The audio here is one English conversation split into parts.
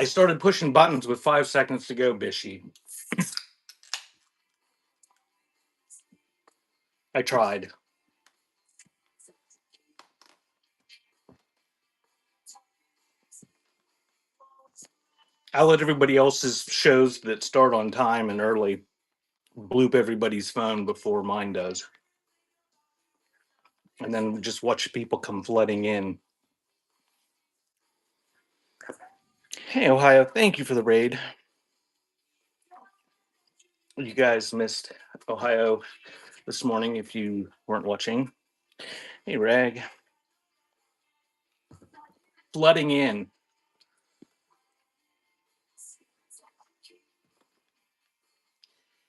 I started pushing buttons with 5 seconds to go, Bishy. I tried. I'll let everybody else's shows that start on time and early bloop everybody's phone before mine does. And then just watch people come flooding in. Hey, Ohio, thank you for the raid. You guys missed Ohio this morning if you weren't watching. Hey, Rag. Flooding in.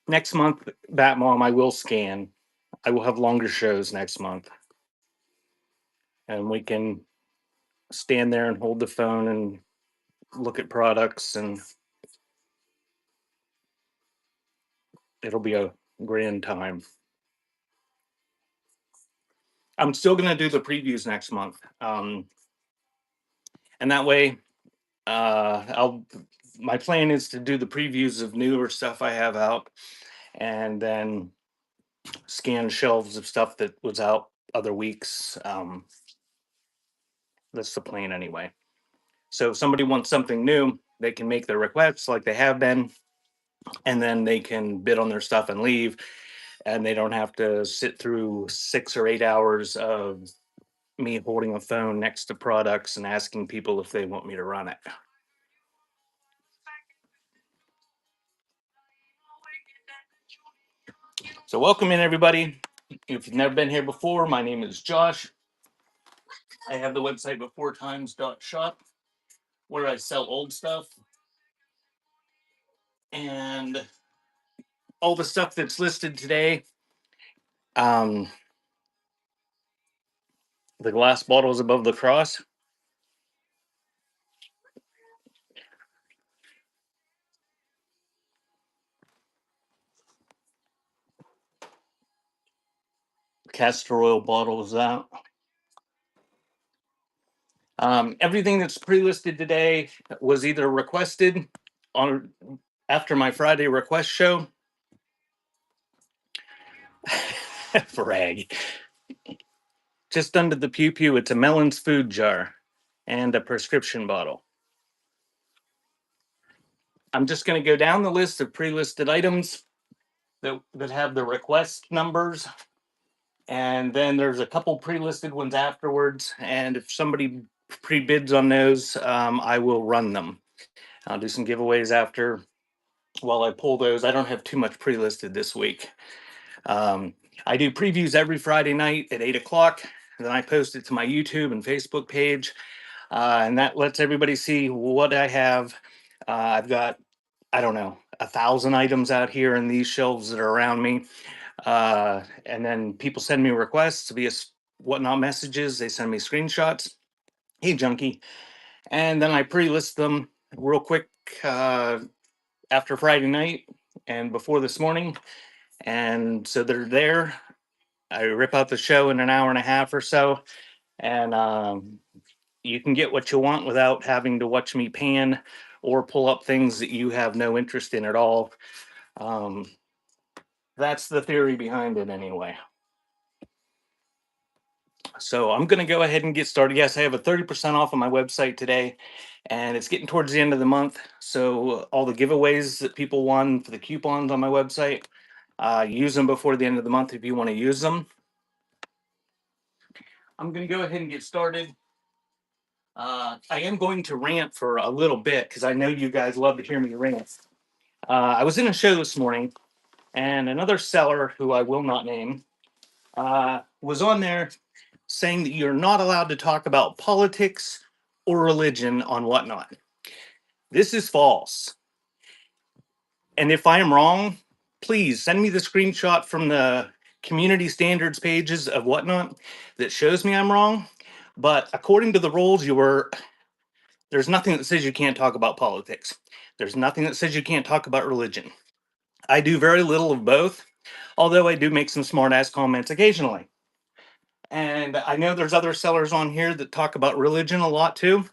Next month, Batmom, I will scan. I will have longer shows next month. And we can stand there and hold the phone and look at products, and it'll be a grand time. I'm still going to do the previews next month. And that way, my plan is to do the previews of newer stuff I have out, and then scan shelves of stuff that was out other weeks. That's the plan anyway. So if somebody wants something new, they can make their requests like they have been, and then they can bid on their stuff and leave, and they don't have to sit through 6 or 8 hours of me holding a phone next to products and asking people if they want me to run it. So welcome in, everybody. If you've never been here before, my name is Josh. I have the website beforetimes.shop where I sell old stuff. And all the stuff that's listed today, the glass bottles above the cross, castor oil bottles out. Everything that's pre-listed today was either requested on after my Friday request show. Frag. Just under the pew pew, it's a Melon's food jar and a prescription bottle. I'm just going to go down the list of pre-listed items that have the request numbers. And then there's a couple pre-listed ones afterwards. And if somebody pre-bids on those, I will run them. I'll do some giveaways after while I pull those. I don't have too much pre-listed this week. I do previews every Friday night at 8 o'clock. And then I post it to my YouTube and Facebook page. And that lets everybody see what I have. I've got, I don't know, 1,000 items out here in these shelves that are around me. And then people send me requests via whatnot messages. They send me screenshots. Hey, junkie. And then I pre-list them real quick after Friday night and before this morning. And so they're there. I rip out the show in an hour and a half or so. And you can get what you want without having to watch me pan or pull up things that you have no interest in at all. That's the theory behind it anyway. So I'm going to go ahead and get started. Yes, I have a 30% off on my website today, and it's getting towards the end of the month. So all the giveaways that people won for the coupons on my website, use them before the end of the month if you want to use them. I'm going to go ahead and get started. I am going to rant for a little bit because I know you guys love to hear me rant. I was in a show this morning, and another seller who I will not name was on there saying that you're not allowed to talk about politics or religion on Whatnot. This is false. And if I am wrong, please send me the screenshot from the community standards pages of Whatnot that shows me I'm wrong. But according to the rules, there's nothing that says you can't talk about politics. There's nothing that says you can't talk about religion. I do very little of both, although I do make some smart ass comments occasionally. And I know there's other sellers on here that talk about religion a lot too.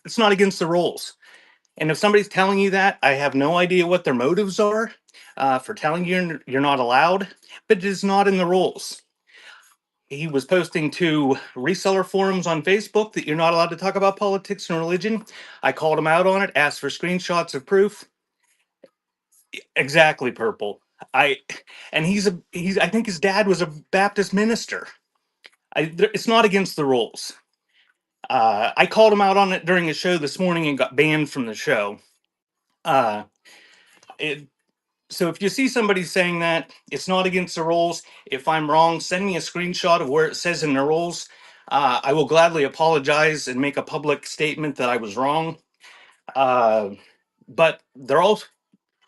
it's not against the rules. And if somebody's telling you that, I have no idea what their motives are for telling you you're not allowed, but it is not in the rules. He was posting to reseller forums on Facebook that you're not allowed to talk about politics and religion. I called him out on it, asked for screenshots of proof. Exactly, purple. I and he's I think his dad was a Baptist minister. It's not against the rules. I called him out on it during a show this morning and got banned from the show. Uh, it, so if you see somebody saying that, it's not against the rules. If I'm wrong, send me a screenshot of where it says in the rules. I will gladly apologize and make a public statement that I was wrong. Uh, but they're all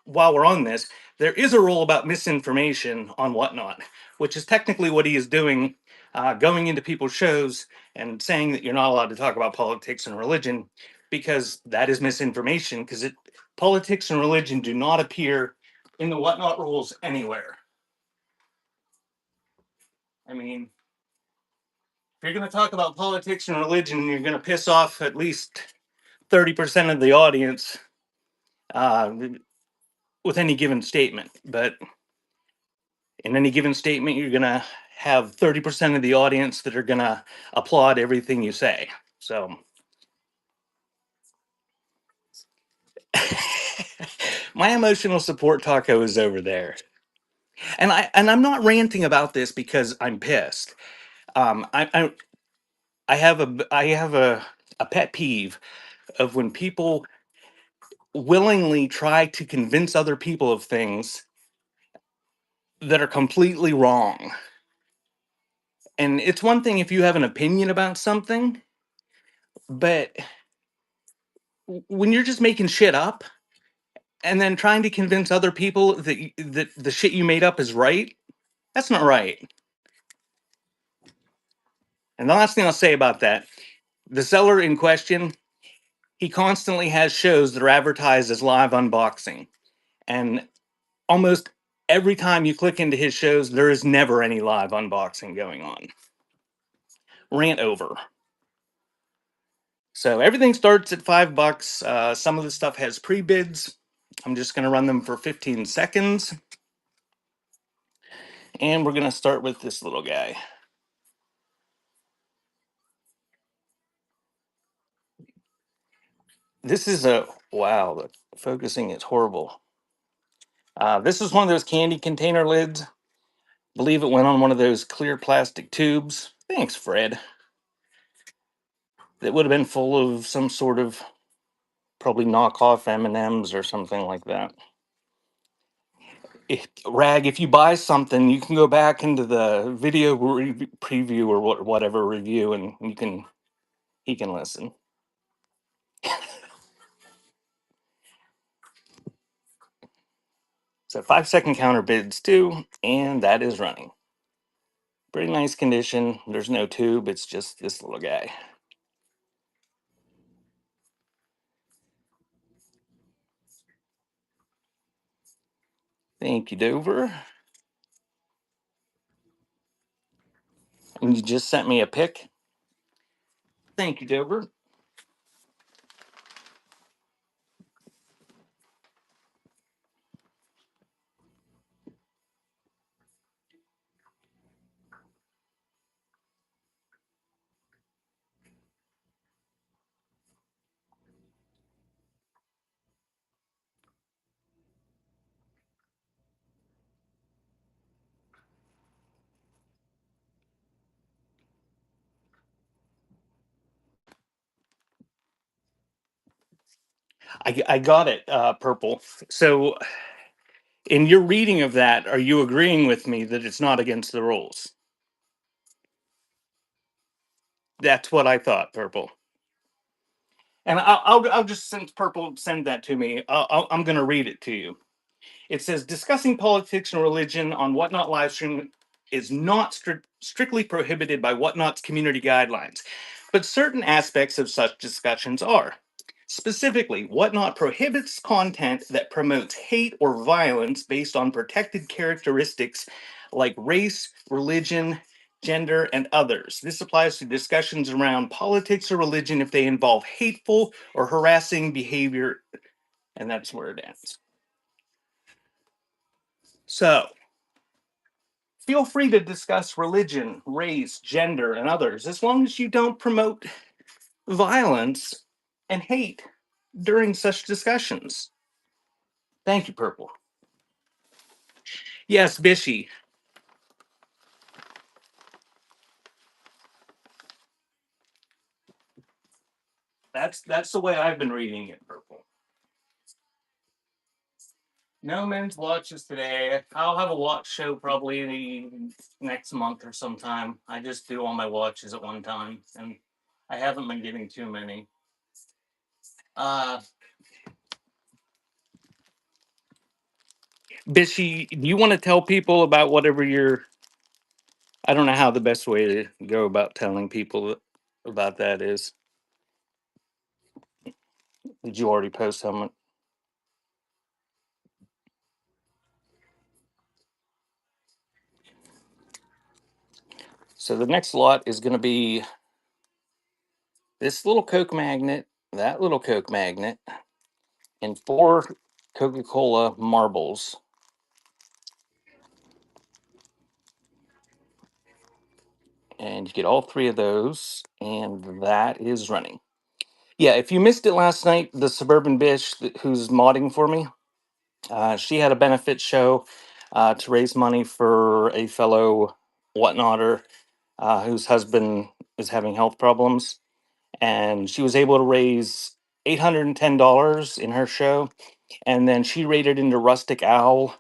while we're on this, there is a rule about misinformation on Whatnot, which is technically what he is doing, going into people's shows and saying that you're not allowed to talk about politics and religion, because that is misinformation. Because politics and religion do not appear in the Whatnot rules anywhere. I mean, if you're going to talk about politics and religion, you're going to piss off at least 30% of the audience uh, with any given statement. But in any given statement, you're going to have 30% of the audience that are going to applaud everything you say. So, my emotional support taco is over there. And I'm not ranting about this because I'm pissed. I have a pet peeve of when people willingly try to convince other people of things that are completely wrong. And it's one thing if you have an opinion about something, but when you're just making shit up and then trying to convince other people that the shit you made up is right, that's not right. And the last thing I'll say about that, the seller in question, he constantly has shows that are advertised as live unboxing. And almost every time you click into his shows, there is never any live unboxing going on. Rant over. So everything starts at $5. Some of the stuff has pre-bids. I'm just going to run them for 15 seconds. And we're going to start with this little guy. This is a, wow, the focusing is horrible. This is one of those candy container lids. Believe it went on one of those clear plastic tubes. Thanks, Fred. That would have been full of some sort of probably knockoff M&Ms or something like that. Rag, if you buy something, you can go back into the video preview or whatever review, and he can listen. So 5 second counter bids too, and that is running. Pretty nice condition. There's no tube. It's just this little guy. Thank you, Dover. And you just sent me a pic. Thank you, Dover. I got it, purple. So, in your reading of that, are you agreeing with me that it's not against the rules? That's what I thought, purple. And I'll just, since purple send that to me, I'm going to read it to you. It says discussing politics and religion on Whatnot livestream is not strictly prohibited by Whatnot's community guidelines, but certain aspects of such discussions are. Specifically, Whatnot prohibits content that promotes hate or violence based on protected characteristics like race, religion, gender, and others. This applies to discussions around politics or religion if they involve hateful or harassing behavior, and that's where it ends. So, feel free to discuss religion, race, gender, and others as long as you don't promote violence and hate during such discussions. Thank you, Purple. Yes, Bishy. That's the way I've been reading it, Purple. No men's watches today. I'll have a watch show probably next month or sometime. I just do all my watches at one time, and I haven't been getting too many. Uh, Bishy, do you want to tell people about whatever you're? I don't know how the best way to go about telling people about that is. Did you already post how much? So the next lot is going to be this little Coke magnet, that little Coke magnet, and 4 Coca-Cola marbles. And you get all 3 of those, and that is running. Yeah, if you missed it last night, the Suburban Bish, who's modding for me, she had a benefit show to raise money for a fellow whatnotter whose husband is having health problems. And she was able to raise $810 in her show. And then she raided into Rustic Owl.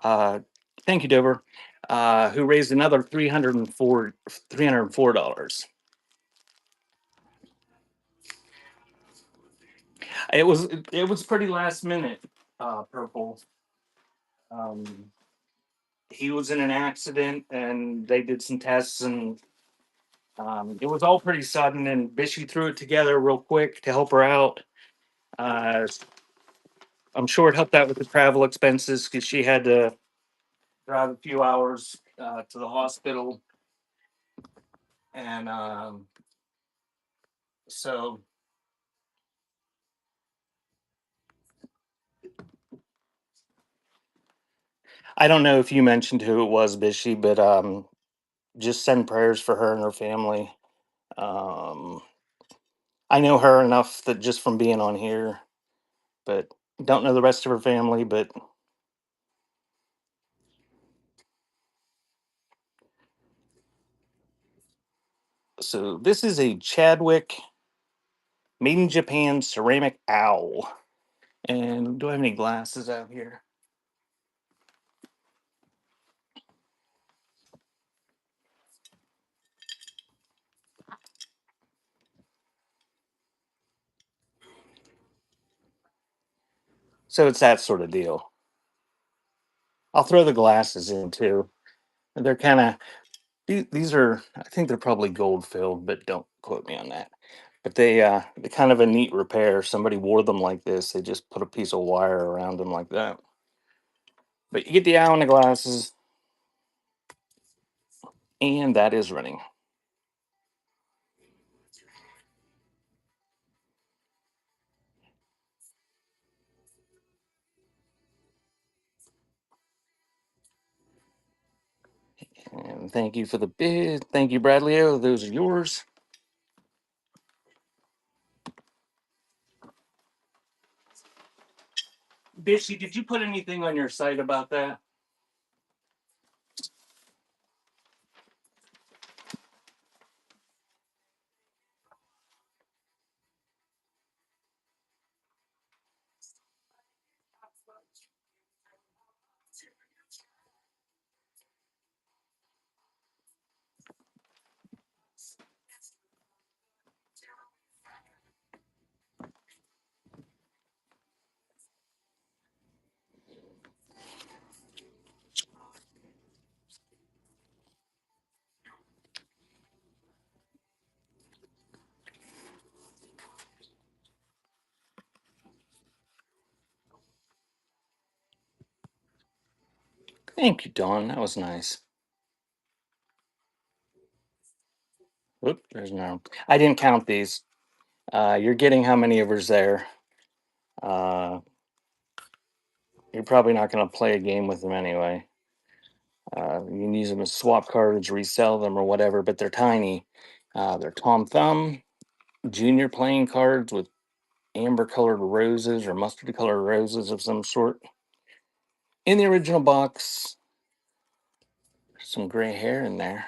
Uh, thank you, Dover. Who raised another $304. It was pretty last minute, Purple. Um, he was in an accident, and they did some tests, and it was all pretty sudden. And Bishy threw it together real quick to help her out. Uh, I'm sure it helped out with the travel expenses because she had to drive a few hours to the hospital, and so I don't know if you mentioned who it was, Bishy, but just send prayers for her and her family. Um, I know her enough that just from being on here, but don't know the rest of her family. But so this is a Chadwick made in Japan ceramic owl. And do I have any glasses out here? So it's that sort of deal. I'll throw the glasses in too. They're kind of these are, I think they're probably gold filled, but don't quote me on that. But they're kind of a neat repair. Somebody wore them like this. They just put a piece of wire around them like that. But you get the owl and the glasses, and that is running. And thank you for the bid. Thank you, Bradley. O. Those are yours. Bishy, did you put anything on your site about that? Thank you, Dawn. That was nice. Whoop, there's no. I didn't count these. You're getting how many of hers there. Uh, you're probably not going to play a game with them anyway. You can use them as swap cards, resell them, or whatever, but they're tiny. They're Tom Thumb junior playing cards with amber colored roses or mustard colored roses of some sort. In the original box, there's some gray hair in there.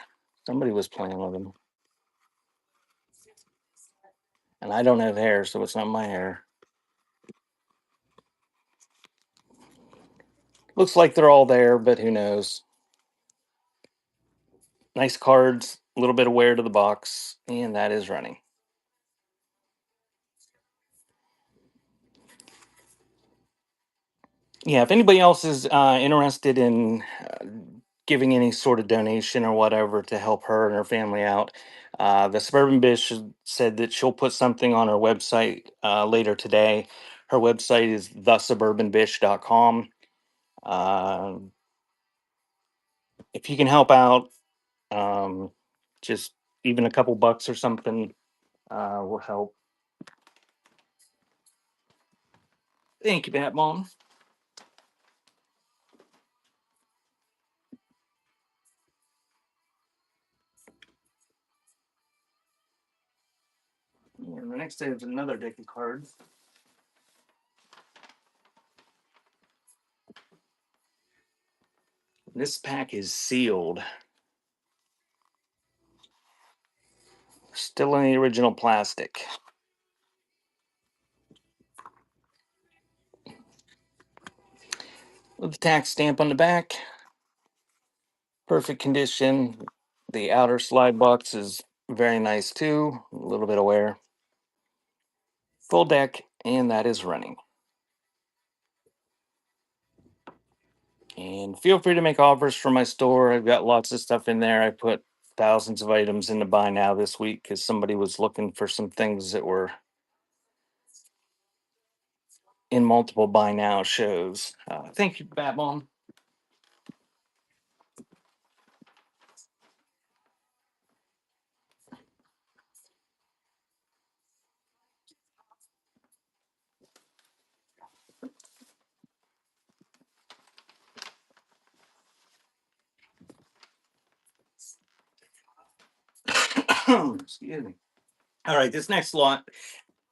Somebody was playing with them. And I don't have hair, so it's not my hair. Looks like they're all there, but who knows? Nice cards, a little bit of wear to the box, and that is running. Yeah, if anybody else is interested in giving any sort of donation or whatever to help her and her family out, the Suburban Bish said that she'll put something on her website later today. Her website is thesuburbanbish.com. Uh, if you can help out, um, just even a couple bucks or something will help. Thank you, Bat Mom. And the next day is another deck of cards. This pack is sealed. Still in the original plastic. With the tax stamp on the back. Perfect condition. The outer slide box is very nice too. A little bit of wear. Full deck, and that is running. And feel free to make offers for my store. I've got lots of stuff in there. I put thousands of items into buy now this week because somebody was looking for some things that were in multiple buy now shows. Thank you, Bat Mom. Excuse me. All right, this next lot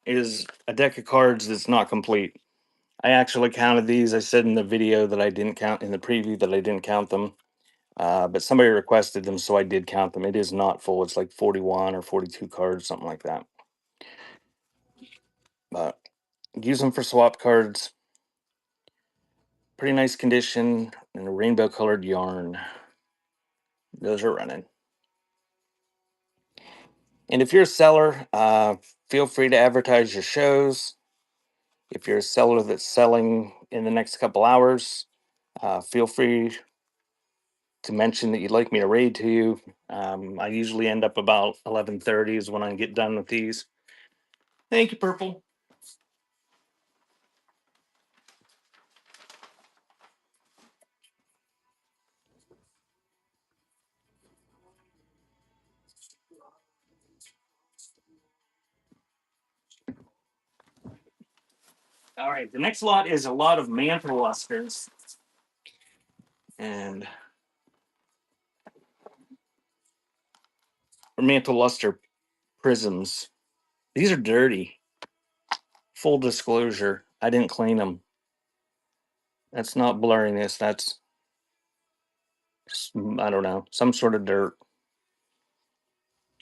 is a deck of cards that's not complete. I actually counted these. I said in the video that I didn't count in the preview that I didn't count them. But somebody requested them, so I did count them. It is not full. It's like 41 or 42 cards, something like that. But use them for swap cards. Pretty nice condition and a rainbow colored yarn. Those are running. And if you're a seller, feel free to advertise your shows. If you're a seller that's selling in the next couple hours, feel free to mention that you'd like me to raid to you. I usually end up about 11:30 is when I get done with these. Thank you, Purple. All right, the next lot is a lot of mantle lusters and mantle luster prisms. These are dirty. Full disclosure, I didn't clean them. That's not blurriness. That's I don't know, some sort of dirt.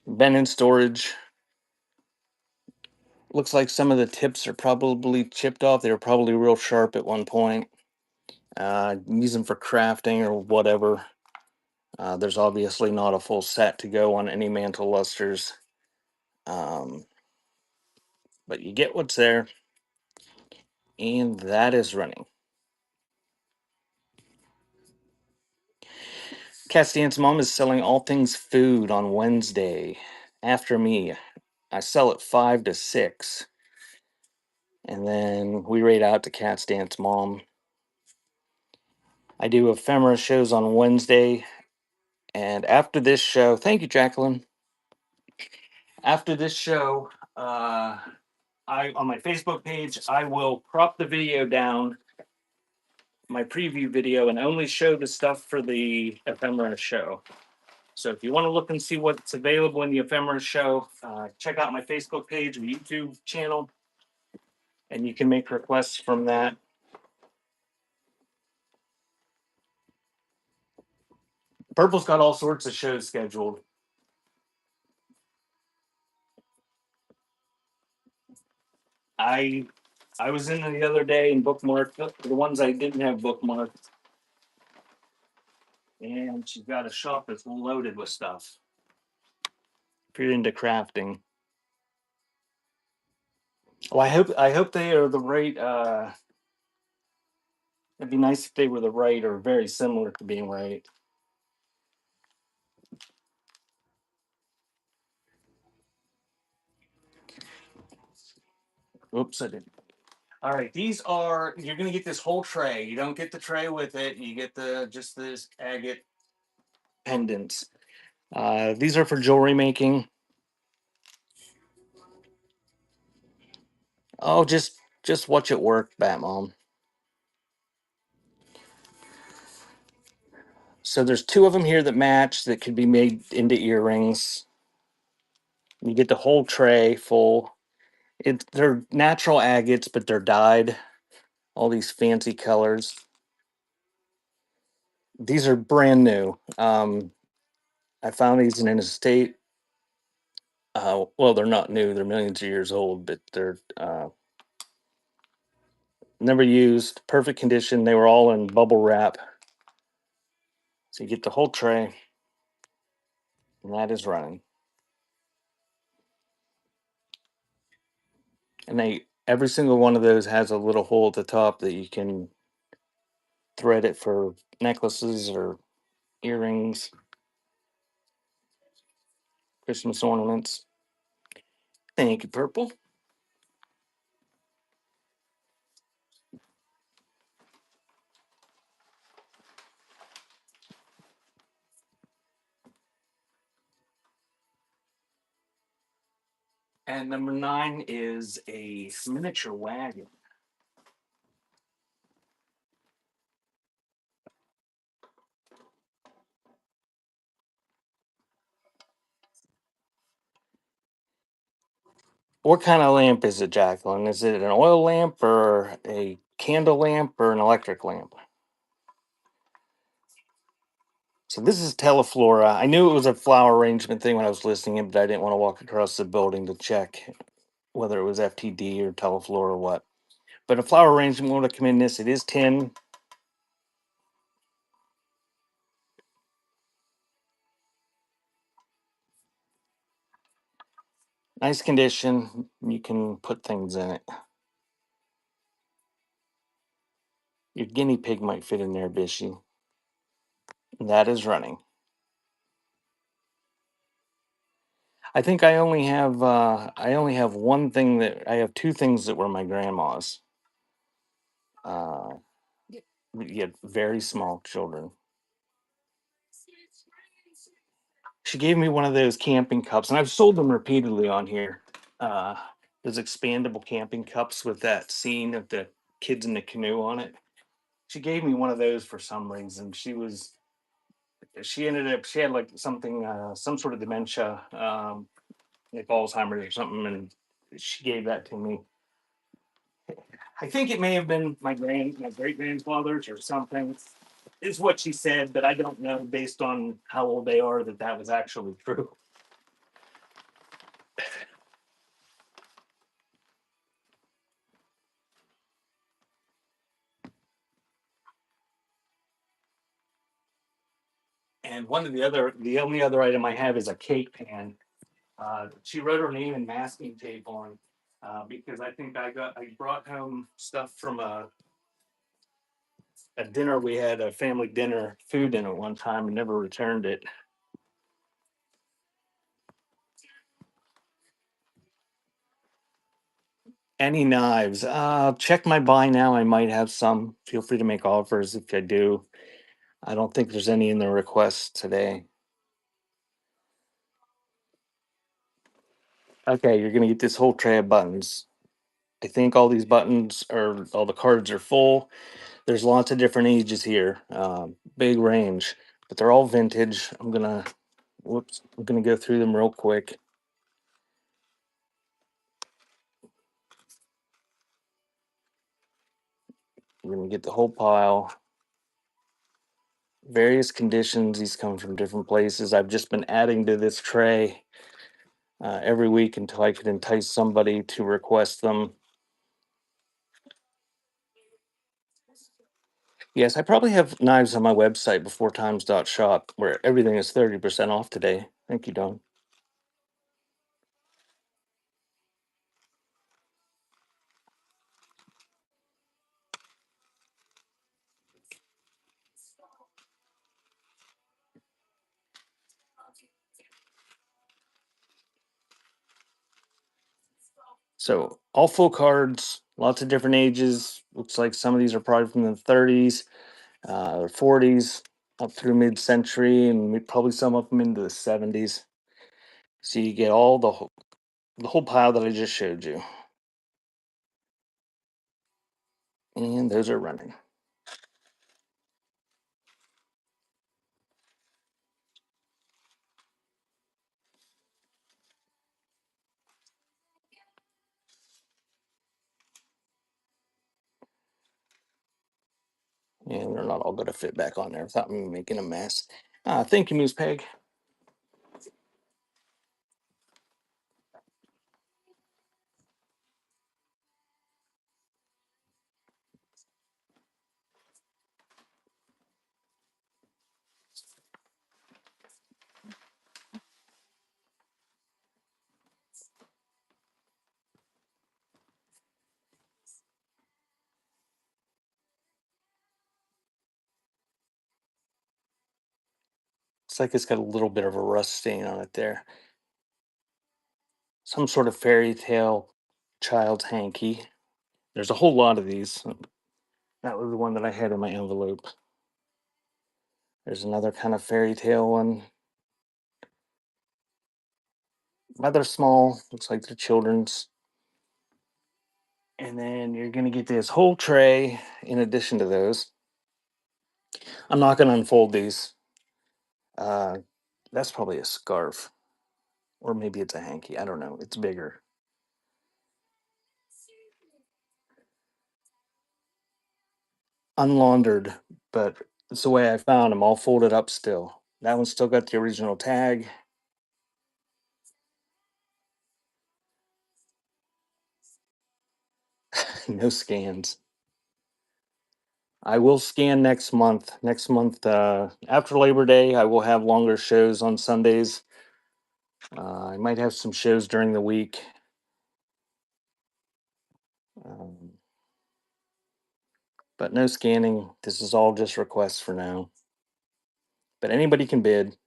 Been in storage. Looks like some of the tips are probably chipped off. They were probably real sharp at one point. Use them for crafting or whatever. There's obviously not a full set to go on any mantle lusters. Um, but you get what's there, and that is running. Castian's mom is selling all things food on Wednesday. After me, I sell at 5 to 6, and then we raid out to Cat's Dance Mom. I do ephemera shows on Wednesday, and after this show, thank you, Jacqueline. After this show, I on my Facebook page, I will crop the video down, my preview video, and only show the stuff for the ephemera show. So if you want to look and see what's available in the ephemera show, check out my Facebook page or YouTube channel, and you can make requests from that. Purple's got all sorts of shows scheduled. I I was in the other day and bookmarked the ones I didn't have bookmarked, and she's got a shop that's loaded with stuff. If you're into crafting, oh, I hope they are the right. It'd be nice if they were the right or very similar to being right. Oops, I didn't. All right, these are you're gonna get this whole tray. You don't get the tray with it. You get the just this agate pendants. These are for jewelry making. Oh, just watch it work, Batmom. So there's two of them here that match that could be made into earrings. You get the whole tray full. They're natural agates, but they're dyed. All these fancy colors. These are brand new. I found these in an estate. Well, they're not new; they're millions of years old, but they're never used, perfect condition. They were all in bubble wrap, so you get the whole tray, and that is running. And every single one of those has a little hole at the top that you can thread it for necklaces or earrings, Christmas ornaments. Thank you, Purple. And number 9 is a miniature wagon. What kind of lamp is it, Jacqueline? Is it an oil lamp or a candle lamp or an electric lamp? So this is Teleflora. I knew it was a flower arrangement thing when I was listening, but I didn't want to walk across the building to check whether it was FTD or Teleflora or what. But a flower arrangement would have come in this. It is tin. Nice condition. You can put things in it. Your guinea pig might fit in there, Bishy. That is running. I think I only have one thing that I have two things that were my grandma's. Uh, yet very small children. She gave me one of those camping cups, and I've sold them repeatedly on here. Uh, those expandable camping cups with that scene of the kids in the canoe on it. She gave me one of those for some reason. She ended up she had like something some sort of dementia, like Alzheimer's or something, and she gave that to me. I think it may have been my great grandfather's or something. Is what she said, but I don't know based on how old they are that was actually true. And the only other item I have is a cake pan. She wrote her name in masking tape on because I brought home stuff from a dinner we had, a family dinner food in it one time and never returned it. Any knives? Check my buy now. I might have some. Feel free to make offers if I do. I don't think there's any in the request today. Okay, you're gonna get this whole tray of buttons. I think all the cards are full. There's lots of different ages here, big range, but they're all vintage. I'm gonna go through them real quick. We're gonna get the whole pile. Various conditions. These come from different places. I've just been adding to this tray every week until I could entice somebody to request them. Yes, I probably have knives on my website before times.shop where everything is 30% off today. Thank you, Don. So all full cards, lots of different ages. Looks like some of these are probably from the 30s, or 40s, up through mid-century, and probably some of them into the 70s. So you get the whole pile that I just showed you, and those are running. And they're not all going to fit back on there without me making a mess. Thank you, Miss Peg. Looks like it's got a little bit of a rust stain on it there. Some sort of fairy tale child's hanky. There's a whole lot of these. That was the one that I had in my envelope. There's another kind of fairy tale one. Rather small. Looks like they're children's. And then you're going to get this whole tray in addition to those. I'm not going to unfold these. Uh, that's probably a scarf. Or maybe it's a hanky. I don't know. It's bigger. Unlaundered, but it's the way I found them, all folded up still. That one's still got the original tag. No scans. I will scan next month. Next month, after Labor Day, I will have longer shows on Sundays. I might have some shows during the week. Um, but no scanning. This is all just requests for now. But anybody can bid.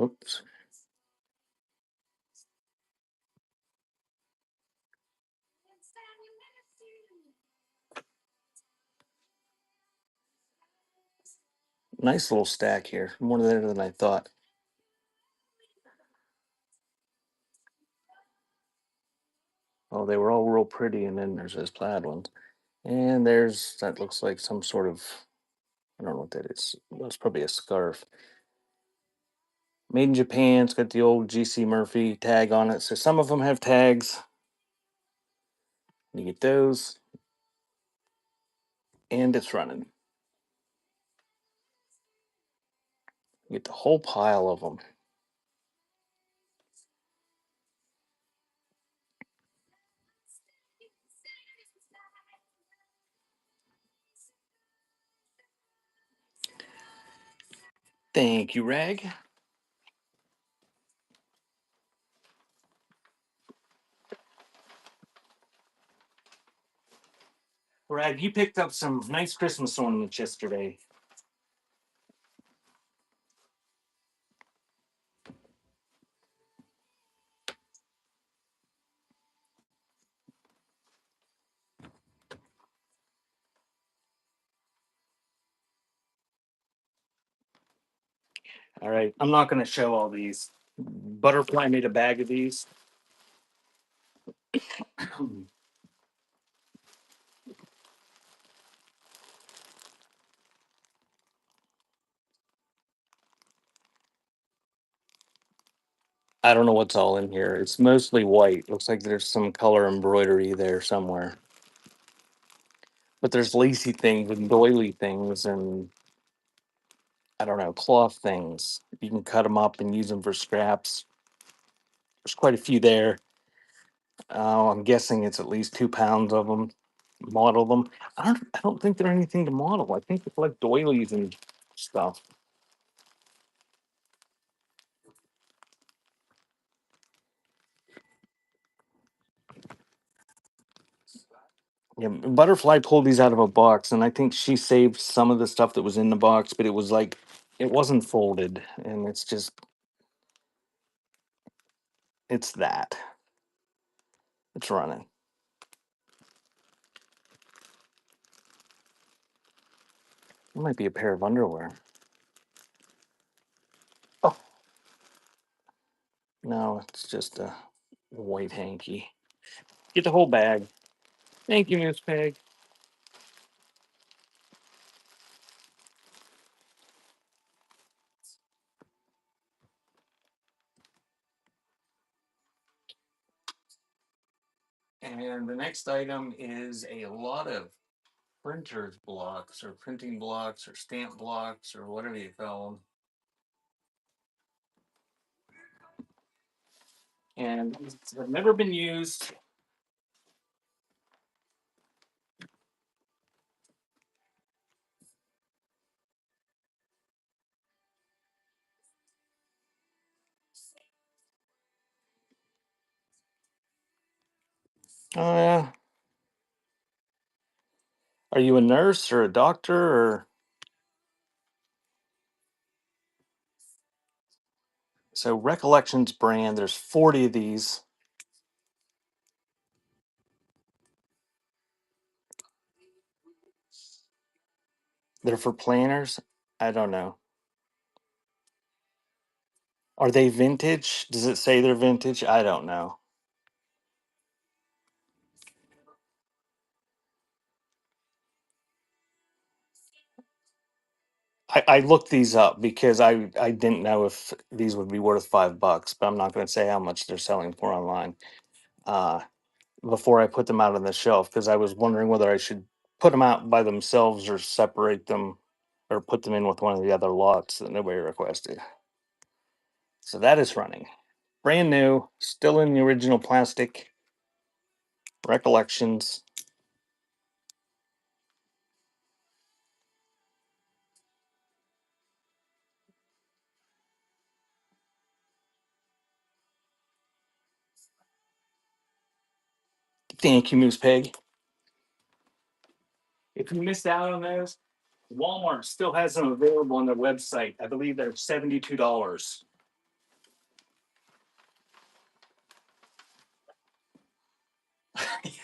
Oops. Nice little stack here. More there than I thought. Oh, they were all real pretty, and then there's those plaid ones. And there's that looks like some sort of, I don't know what that is. That's probably a scarf. Made in Japan. It's got the old GC Murphy tag on it. So some of them have tags. You get those, and it's running. You get the whole pile of them. Thank you, Rag. Rag, you picked up some nice Christmas ornaments yesterday. All right, I'm not going to show all these. Butterfly made a bag of these. I don't know what's all in here. It's mostly white. Looks like there's some color embroidery there somewhere. But there's lacy things and doily things and I don't know, cloth things. You can cut them up and use them for scraps. There's quite a few there. I'm guessing it's at least 2 pounds of them. Model them. I don't think they're anything to model. I think it's like doilies and stuff. Yeah, Butterfly pulled these out of a box, and I think she saved some of the stuff that was in the box, but it was like it wasn't folded, and it's that. It's running. It might be a pair of underwear. Oh no, it's just a white hanky. Get the whole bag. Thank you, Miss Peg. And the next item is a lot of printer's blocks or printing blocks or stamp blocks or whatever you call them. And these have never been used. Uh, are you a nurse or a doctor or so Recollections brand? There's 40 of these. They're for planners. I don't know. Are they vintage? Does it say they're vintage? I don't know. I looked these up because I didn't know if these would be worth $5, but I'm not going to say how much they're selling for online. Uh, Before I put them out on the shelf because I was wondering whether I should put them out by themselves or separate them or put them in with one of the other lots that nobody requested. So that is running. Brand new, still in the original plastic. Recollections. Thank you, Moose Peg. If you missed out on those, Walmart still has them available on their website. I believe they're $72.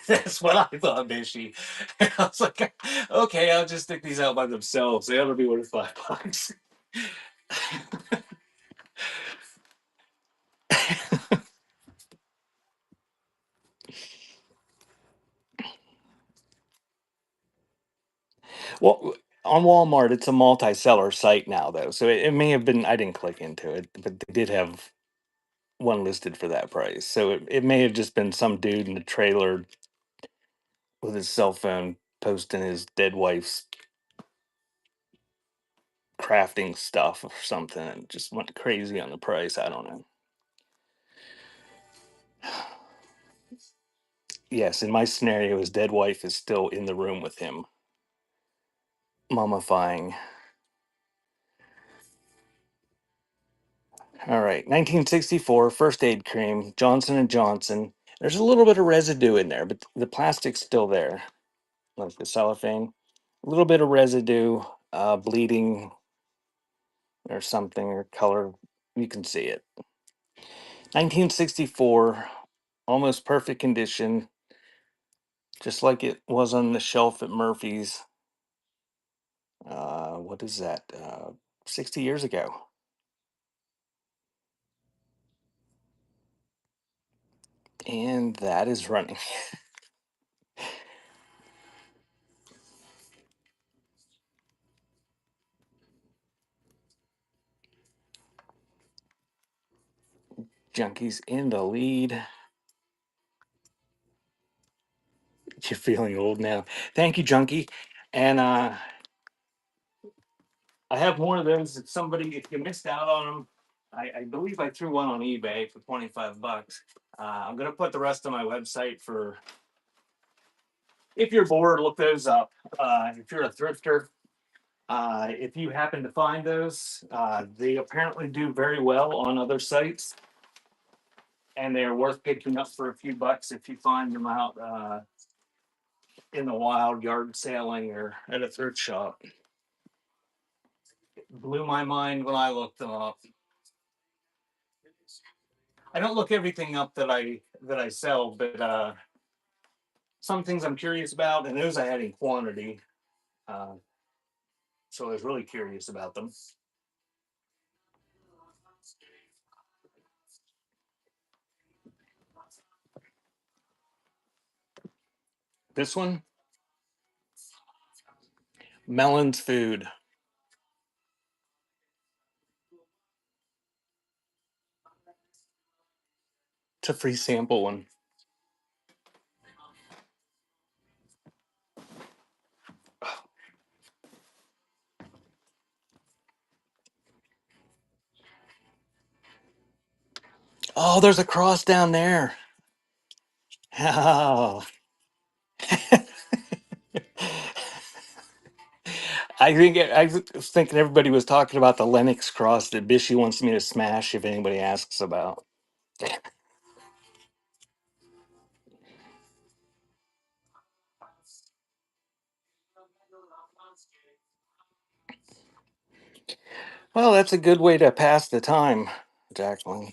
That's what I thought, Bishy. I was like, okay, I'll just stick these out by themselves. They ought to be worth $5. Well, on Walmart, it's a multi-seller site now, though, so it may have been. I didn't click into it, but they did have one listed for that price. So it may have just been some dude in a trailer with his cell phone posting his dead wife's crafting stuff or something, and just went crazy on the price. I don't know. Yes, in my scenario, his dead wife is still in the room with him, mummifying. All right, 1964 first aid cream, Johnson and Johnson. There's a little bit of residue in there, but the plastic's still there, like the cellophane. A little bit of residue, bleeding or something, or color. You can see it. 1964, almost perfect condition, just like it was on the shelf at Murphy's. What is that? 60 years ago. And that is running. Junkie's in the lead. You're feeling old now. Thank you, Junkie. And I have more of those. If you missed out on them, I believe I threw one on eBay for 25 bucks. I'm going to put the rest on my website for if you're bored, look those up. If you're a thrifter, if you happen to find those, they apparently do very well on other sites, and they're worth picking up for a few bucks if you find them out in the wild, yard sailing, or at a thrift shop. It blew my mind when I looked them up. I don't look everything up that I sell, but some things I'm curious about, and those I had in quantity. Uh, so I was really curious about them. This one, Melon's Food. It's a free sample one. Oh, there's a cross down there. Oh. I was thinking everybody was talking about the Lennox cross that Bishy wants me to smash if anybody asks about. Well, that's a good way to pass the time, Jacqueline.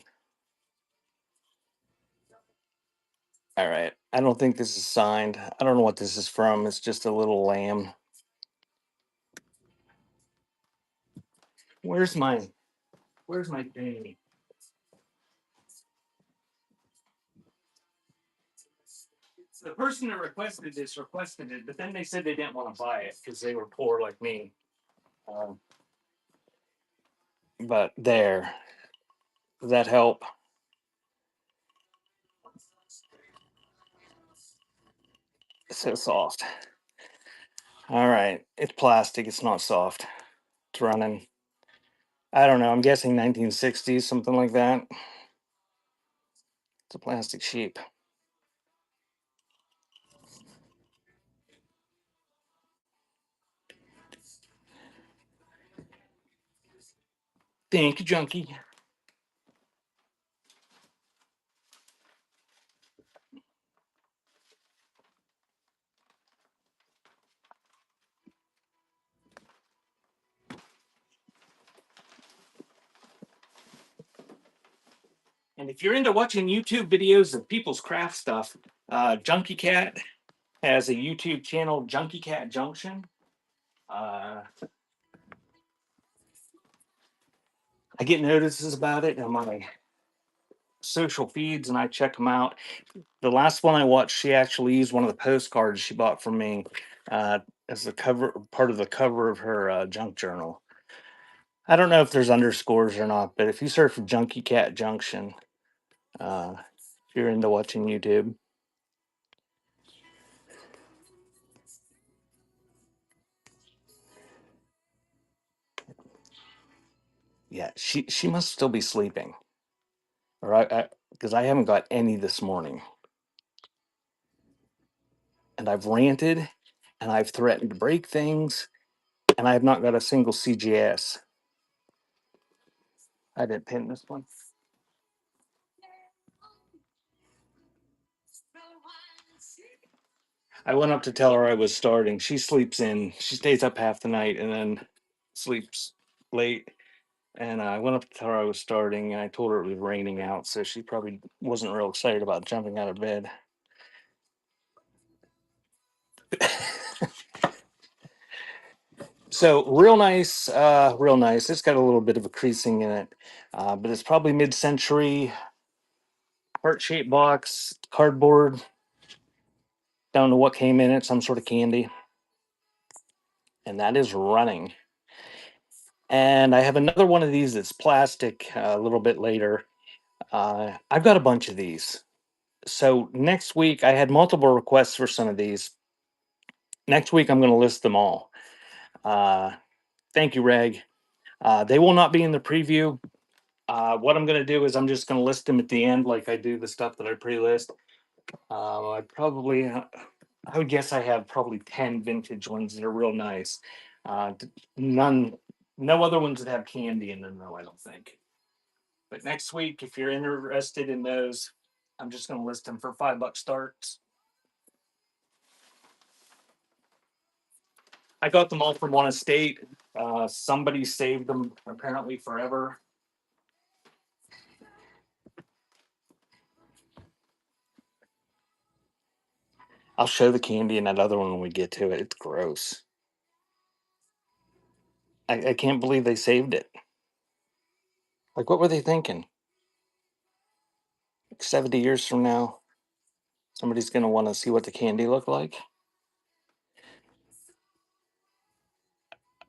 All right. I don't think this is signed. I don't know what this is from. It's just a little lamb. Where's my Where's my thing? The person that requested this requested it, but then they said they didn't want to buy it because they were poor like me. Um, but there, does that help? It's so soft. All right, it's plastic. It's not soft. It's running. I don't know. I'm guessing 1960s, something like that. It's a plastic sheep. Thank you, junkie. And if you're into watching YouTube videos of people's craft stuff, Junkie Cat has a YouTube channel, Junkie Cat Junction. Uh, I get notices about it on my social feeds and I check them out. The last one I watched, she actually used one of the postcards she bought from me uh, as the cover, part of the cover of her junk journal. I don't know if there's underscores or not, but if you search for Junkie Cat Junction, if you're into watching YouTube, yeah, she must still be sleeping, or I because I haven't got any this morning, and I've ranted, and I've threatened to break things, and I have not got a single CGS. I didn't pin this one. I went up to tell her I was starting. She sleeps in. She stays up half the night and then sleeps late. And I went up to tell her I was starting, and I told her it was raining out, so she probably wasn't real excited about jumping out of bed. So real nice, real nice. It's got a little bit of a creasing in it, but it's probably mid-century. heart-shaped box, cardboard. Don't know what came in it, some sort of candy. And that is running. And I have another one of these that's plastic a little bit later. I've got a bunch of these. So next week, I had multiple requests for some of these. Next week, I'm going to list them all. Uh, thank you, Reg. They will not be in the preview. What I'm going to do is I'm just going to list them at the end, like I do the stuff that I pre-list. I would guess I have probably 10 vintage ones that are real nice. None, no other ones that have candy in them, though, I don't think. But next week, if you're interested in those, I'm just going to list them for $5 starts. I got them all from one estate. Somebody saved them apparently forever. I'll show the candy in that other one when we get to it. It's gross. I can't believe they saved it. Like, what were they thinking? 70 years from now, somebody's going to want to see what the candy looked like.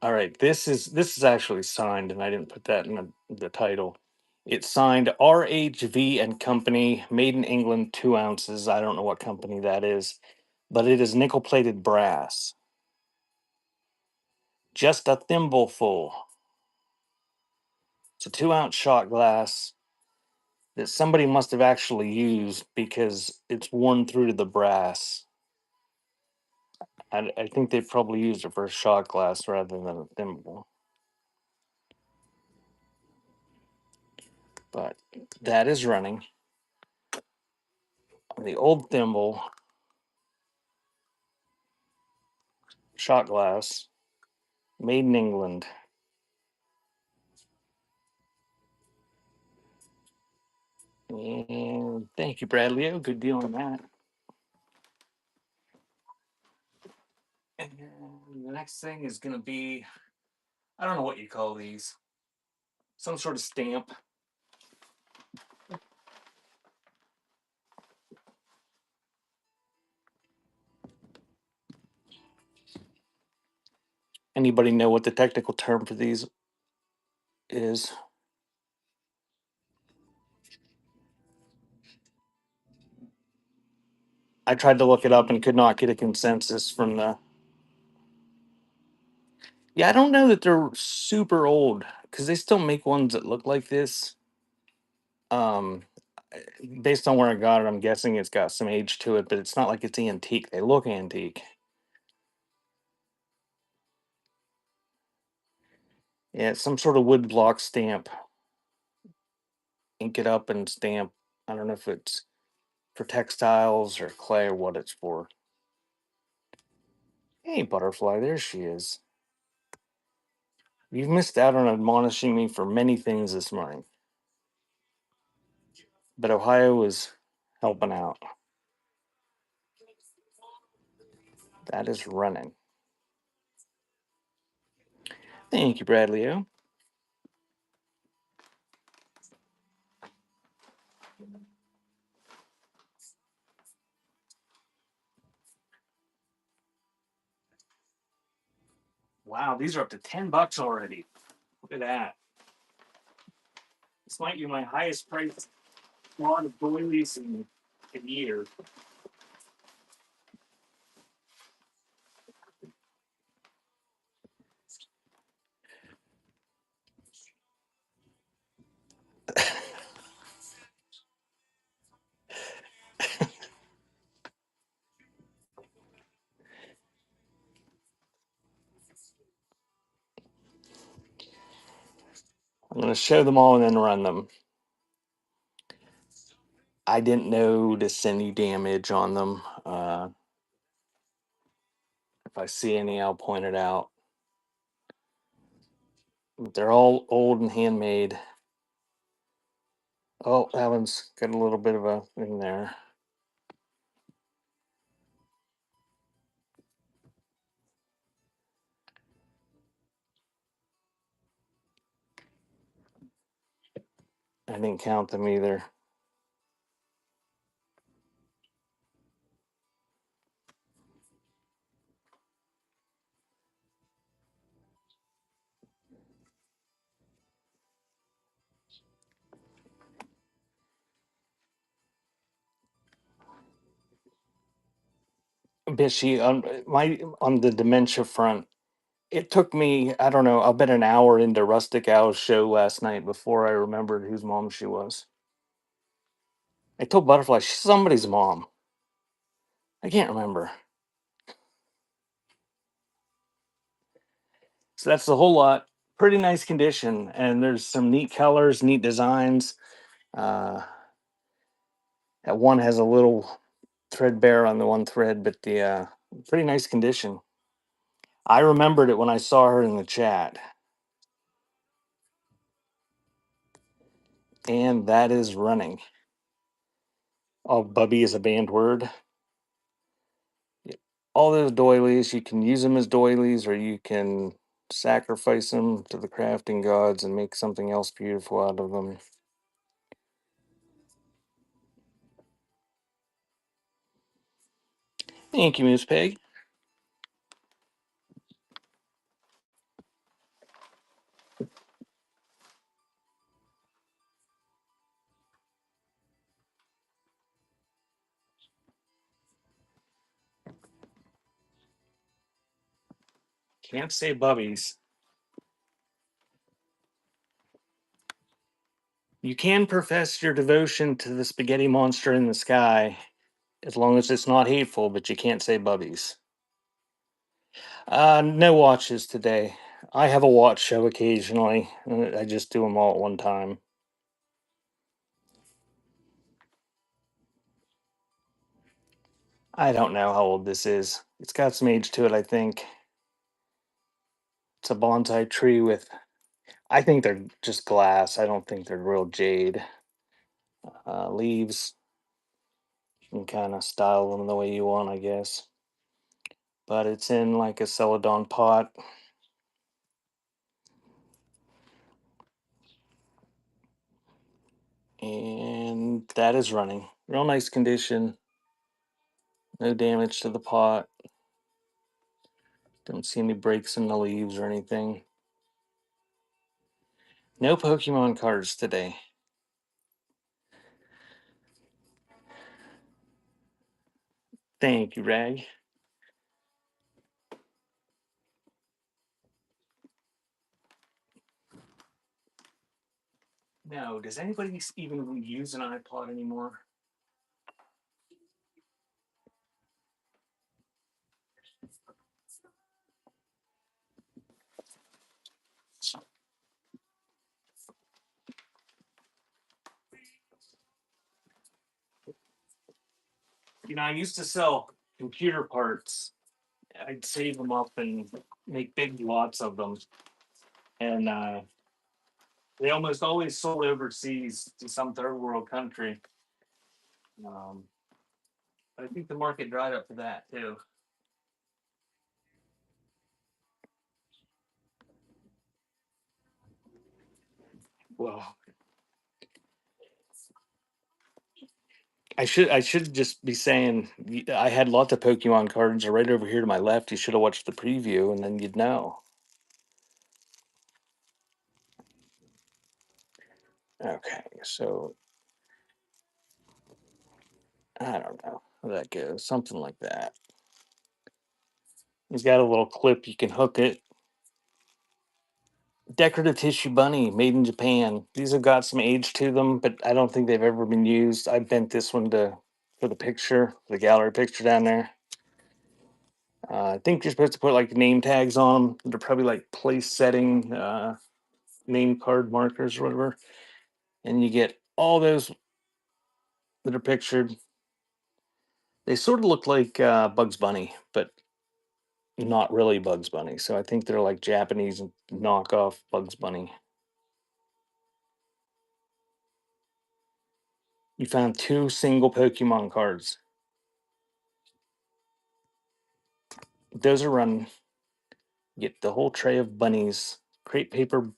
All right, this is actually signed, and I didn't put that in the title. It's signed RHV and Company, made in England, 2 ounces. I don't know what company that is, but it is nickel plated brass. Just a thimbleful. It's a 2 ounce shot glass that somebody must have actually used because it's worn through to the brass. I think they probably used it for a shot glass rather than a thimble. But that is running. The old thimble shot glass, made in England. And thank you, Bradley. Oh, good deal on that. And the next thing is going to be, I don't know what you call these, some sort of stamp. Anybody know what the technical term for these is? I tried to look it up and could not get a consensus from the. Yeah, I don't know that they're super old because they still make ones that look like this. Um, Based on where I got it, I'm guessing it's got some age to it, but it's not like it's antique. They look antique. Yeah, it's some sort of wood block stamp. Ink it up and stamp. I don't know if it's for textiles or clay or what it's for. Hey, butterfly, there she is. You've missed out on admonishing me for many things this morning, but Ohio is helping out. That is running. Thank you, Bradley. O. Wow, these are up to $10 already. Look at that. This might be my highest priced wad of doilies in years. I'm going to show them all and then run them. I didn't notice any damage on them. If I see any, I'll point it out. They're all old and handmade. Oh, that one's got a little bit of a thing there. I didn't count them either. bitchy on the dementia front. It took me, I don't know, I'll bet an hour into Rustic Owl's show last night before I remembered whose mom she was. I told Butterfly she's somebody's mom. I can't remember. So that's the whole lot. Pretty nice condition, and there's some neat colors, neat designs. Uh, that one has a little threadbare on the one thread, but the pretty nice condition. I remembered it when I saw her in the chat, and that is running. Oh, Bubby is a banned word. Yeah. All those doilies, you can use them as doilies, or you can sacrifice them to the crafting gods and make something else beautiful out of them. Thank you, Miss Peg. Can't say Bubbies. You can profess your devotion to the spaghetti monster in the sky as long as it's not hateful, but you can't say Bubbies. No watches today. I have a watch show occasionally. I just do them all at one time. I don't know how old this is. It's got some age to it, I think. It's a bonsai tree with, I think they're just glass. I don't think they're real jade. Leaves. You can kind of style them the way you want, I guess. But it's in like a celadon pot. And that is running. Real nice condition. No damage to the pot. Don't see any breaks in the leaves or anything. No Pokemon cards today. Thank you, Rag. No, does anybody even use an iPod anymore? I used to sell computer parts. I'd save them up and make big lots of them. And they almost always sold overseas to some third world country. Um, but I think the market dried up for that too. Well, I should just be saying I had lots of Pokemon cards are right over here to my left. You should have watched the preview and then you'd know. Okay, so I don't know how that goes. Something like that. He's got a little clip you can hook it. Decorative tissue bunny made in Japan. These have got some age to them, but I don't think they've ever been used. I bent this one to for the picture, the gallery picture down there. I think you're supposed to put like name tags on them. They're probably like place setting name card markers or whatever. And you get all those that are pictured. They sort of look like Bugs Bunny, but not really Bugs Bunny. So I think they're like Japanese knockoff Bugs Bunny. You found two single Pokemon cards. Those are run. Get the whole tray of bunnies, crepe paper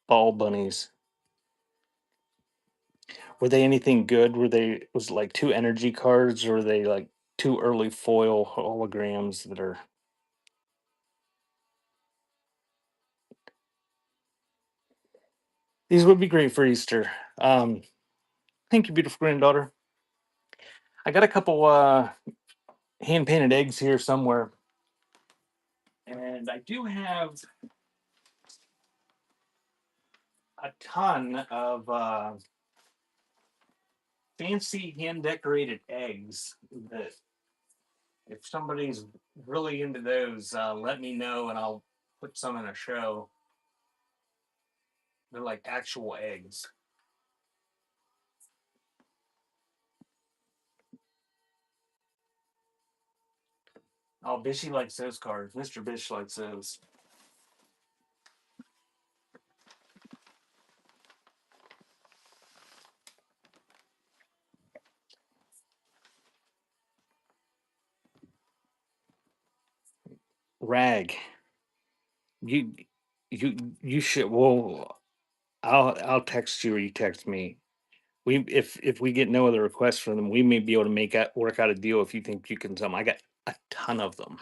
ball bunnies. Were they anything good? Was it like two energy cards, or were they like two early foil holograms that are? These would be great for Easter. Thank you, beautiful granddaughter. I got a couple hand painted eggs here somewhere. And I do have a ton of fancy hand decorated eggs that if somebody's really into those, let me know and I'll put some in a show. They're like actual eggs. Oh, Bishy likes those cards. Mr. Bish likes those. Rag. You you should well I'll text you or you text me. We if we get no other requests from them, we may be able to work out a deal if you think you can some. I got a ton of them.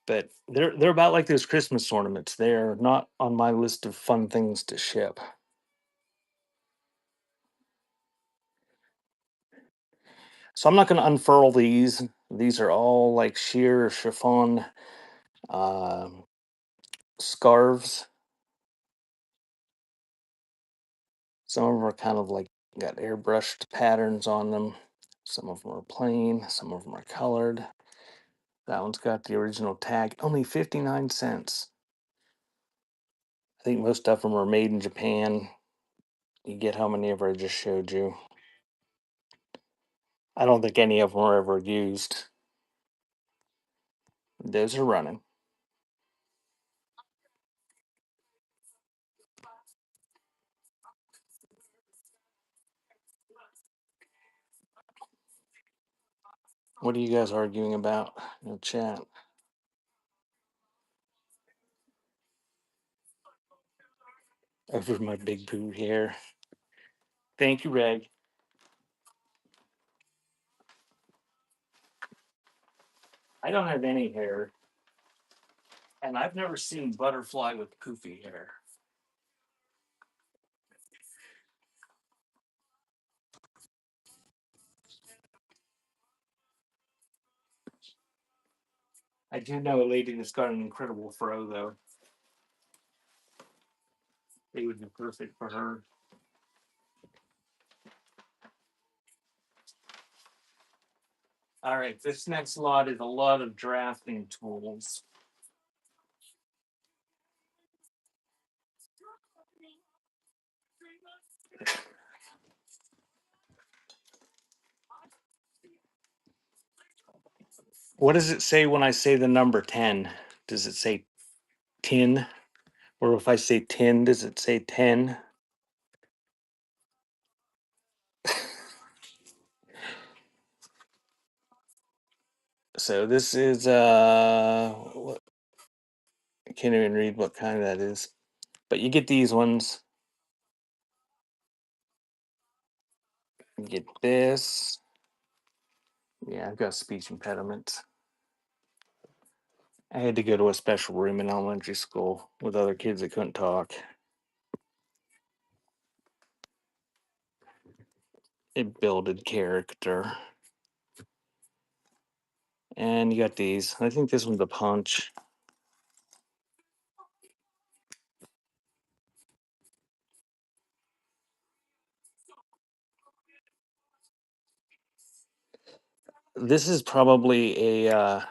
But they're about like those Christmas ornaments. They're not on my list of fun things to ship. So I'm not going to unfurl these. These are all like sheer chiffon uh, scarves. Some of them are kind of like got airbrushed patterns on them. Some of them are plain. Some of them are colored. That one's got the original tag. Only 59 cents. I think most of them are made in Japan. You get how many of I just showed you. I don't think any of them were ever used. Those are running. What are you guys arguing about in the chat? Over my big poo hair. Thank you, Reg. I don't have any hair, and I've never seen butterfly with poofy hair. I do know a lady that's got an incredible fro, though. They would be perfect for her. All right, this next lot is a lot of drafting tools. What does it say when I say the number 10? Does it say 10? Or if I say 10, does it say 10? So this is I can't even read what kind that is. But you get these ones. You get this. Yeah, I've got speech impediments. I had to go to a special room in elementary school with other kids that couldn't talk. It builded character. And you got these. I think this one's a punch. This is probably a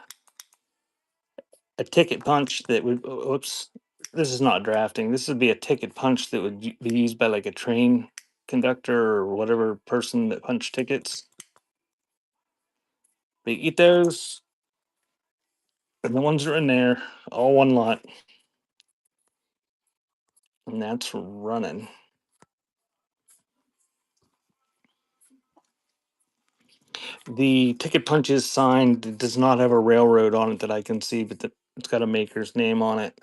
ticket punch that would. Oops, this is not drafting. This would be a ticket punch that would be used by like a train conductor or whatever person that punched tickets. They eat those, and the ones are in there, all one lot, and that's running. The ticket punch is signed. It does not have a railroad on it that I can see, but it's got a maker's name on it.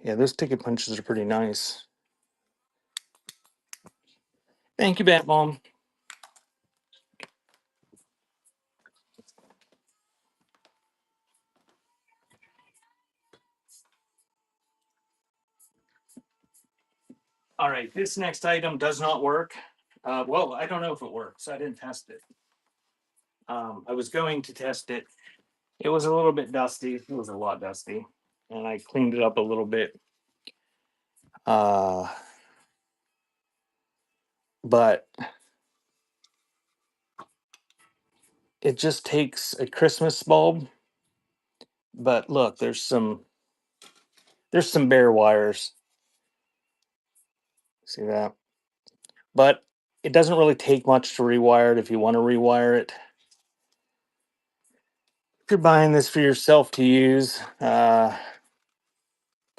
Yeah, those ticket punches are pretty nice. Thank you, Bat Bomb. All right, this next item does not work. Well, I don't know if it works. I didn't test it. I was going to test it. It was a little bit dusty. It was a lot dusty, and I cleaned it up a little bit. Uh, but it just takes a Christmas bulb. But look, there's some bare wires. See that? But it doesn't really take much to rewire it if you want to rewire it. If you're buying this for yourself to use, the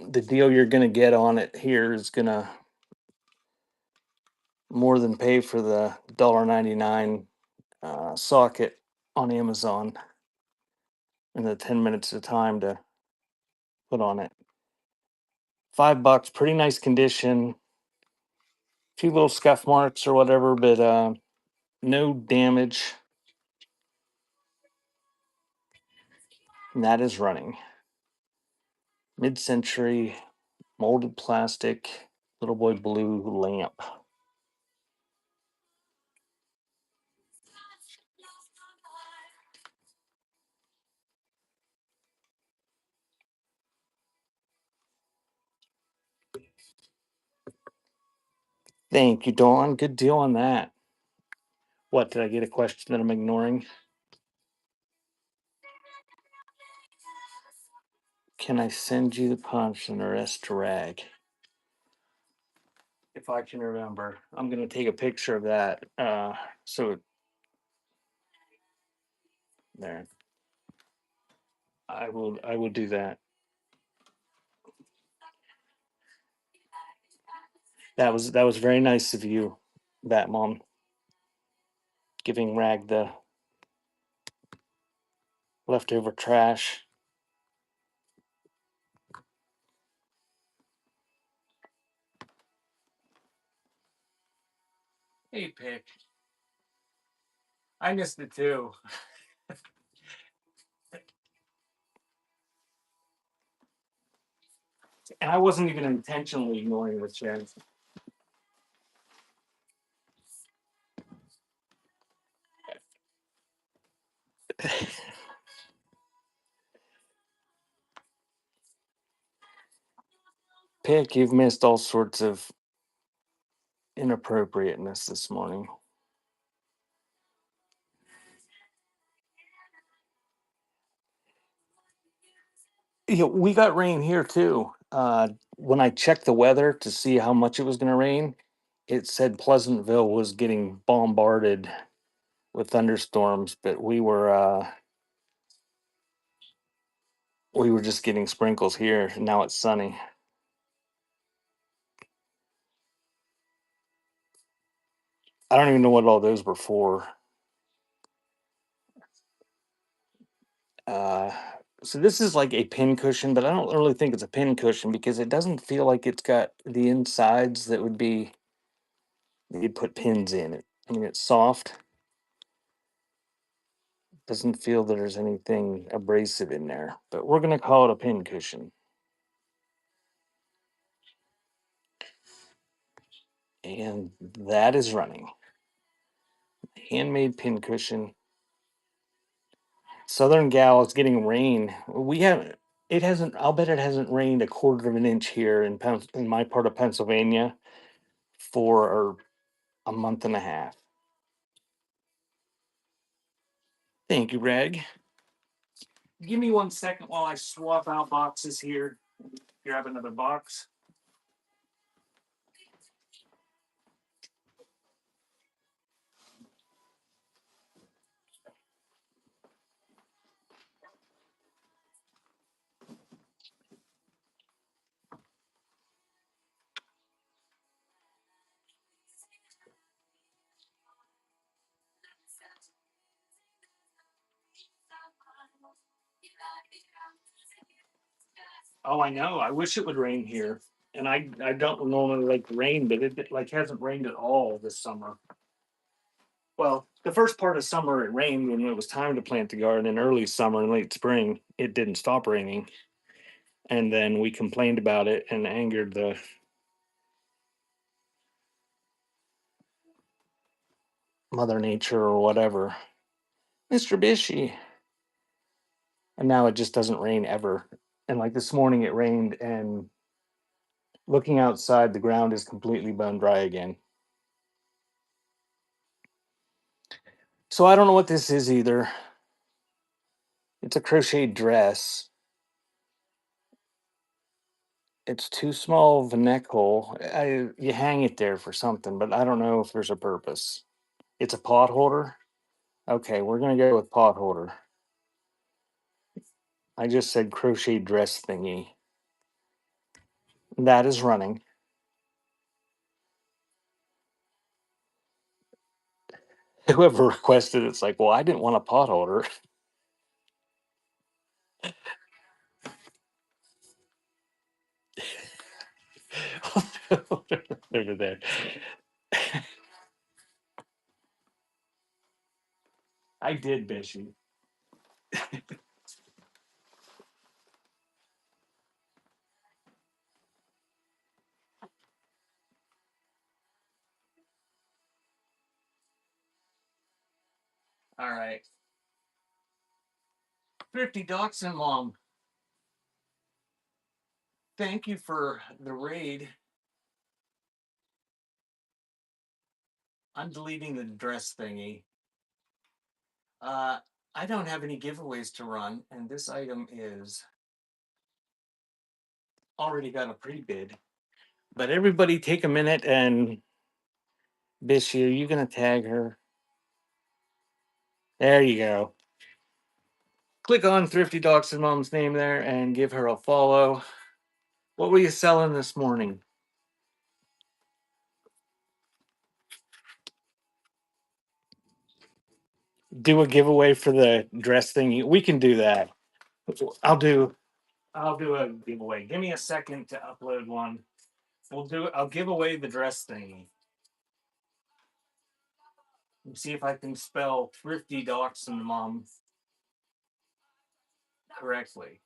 deal you're going to get on it here is going to more than pay for the $1.99 socket on Amazon and the 10 minutes of time to put on it. $5, pretty nice condition. Few little scuff marks or whatever, but no damage. And that is running. Mid-century molded plastic little boy blue lamp. Thank you, Dawn. Good deal on that. What, did I get a question that I'm ignoring? Can I send you the punch and the rest to rag? If I can remember, I'm gonna take a picture of that. So there, I will do that. That was very nice of you, Batmom, giving Rag the leftover trash. Hey, Pick. I missed it too. And I wasn't even intentionally ignoring the chance. Pick, you've missed all sorts of inappropriateness this morning. Yeah, we got rain here too. When I checked the weather to see how much it was going to rain, it said Pleasantville was getting bombarded with thunderstorms, but we were just getting sprinkles here. And now it's sunny. I don't even know what all those were for. Uh, so this is like a pin cushion, but I don't really think it's a pin cushion because it doesn't feel like it's got the insides that would be you'd put pins in it. I mean, it's soft. Doesn't feel that there's anything abrasive in there, but we're gonna call it a pin cushion. And that is running. Handmade pin cushion. Southern Gal is getting rain. We haven't. It hasn't. I'll bet it hasn't rained a quarter of an inch here in my part of Pennsylvania for a month and a half. Thank you, Reg. Give me 1 second while I swap out boxes here. Grab another box. Oh, I know. I wish it would rain here. And I don't normally like rain, but it like hasn't rained at all this summer. Well, the first part of summer it rained when it was time to plant the garden. In early summer and late spring, it didn't stop raining. And then we complained about it and angered the Mother Nature or whatever. Mr. Bishy. And now it just doesn't rain ever. And like this morning, it rained, and looking outside, the ground is completely bone dry again. So I don't know what this is either. It's a crocheted dress. It's too small of a neck hole. You hang it there for something, but I don't know if there's a purpose. It's a pot holder. Okay, we're gonna go with pot holder. I just said crochet dress thingy. That is running. Whoever requested it's like, well, I didn't want a pot holder. Over there. I did, Bishy. All right. Thrifty Dachshund Mom. Thank you for the raid. I'm deleting the dress thingy. Uh, I don't have any giveaways to run, and this item is already got a pre-bid. But everybody take a minute and Bishy, are you gonna tag her? There you go. Click on Thrifty Dachshund Mom's name there and give her a follow. What were you selling this morning? Do a giveaway for the dress thing. We can do that. I'll do a giveaway. Give me a second to upload one. I'll give away the dress thing. See if I can spell Thrifty Dachshund Mom correctly.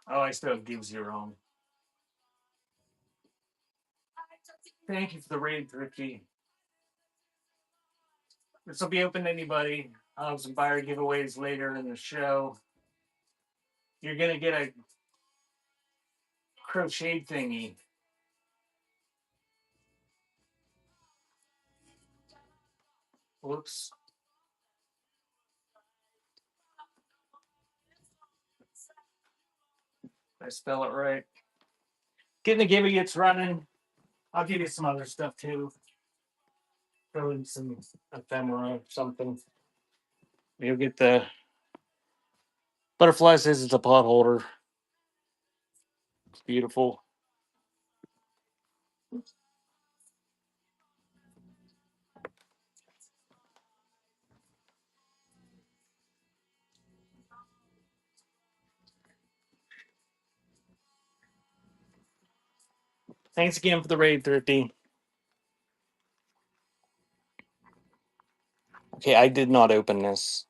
Oh, I still have gives you wrong. Thank you for the raid, Thrifty. This will be open to anybody. I'll have some buyer giveaways later in the show. You're gonna get a crocheted thingy. Whoops. Did I spell it right? Getting the giveaway gets running. I'll give you some other stuff too. Throw in some ephemera or something. You'll get the butterfly says it's a pot holder. It's beautiful. Thanks again for the raid, Thrifty. Okay, I did not open this.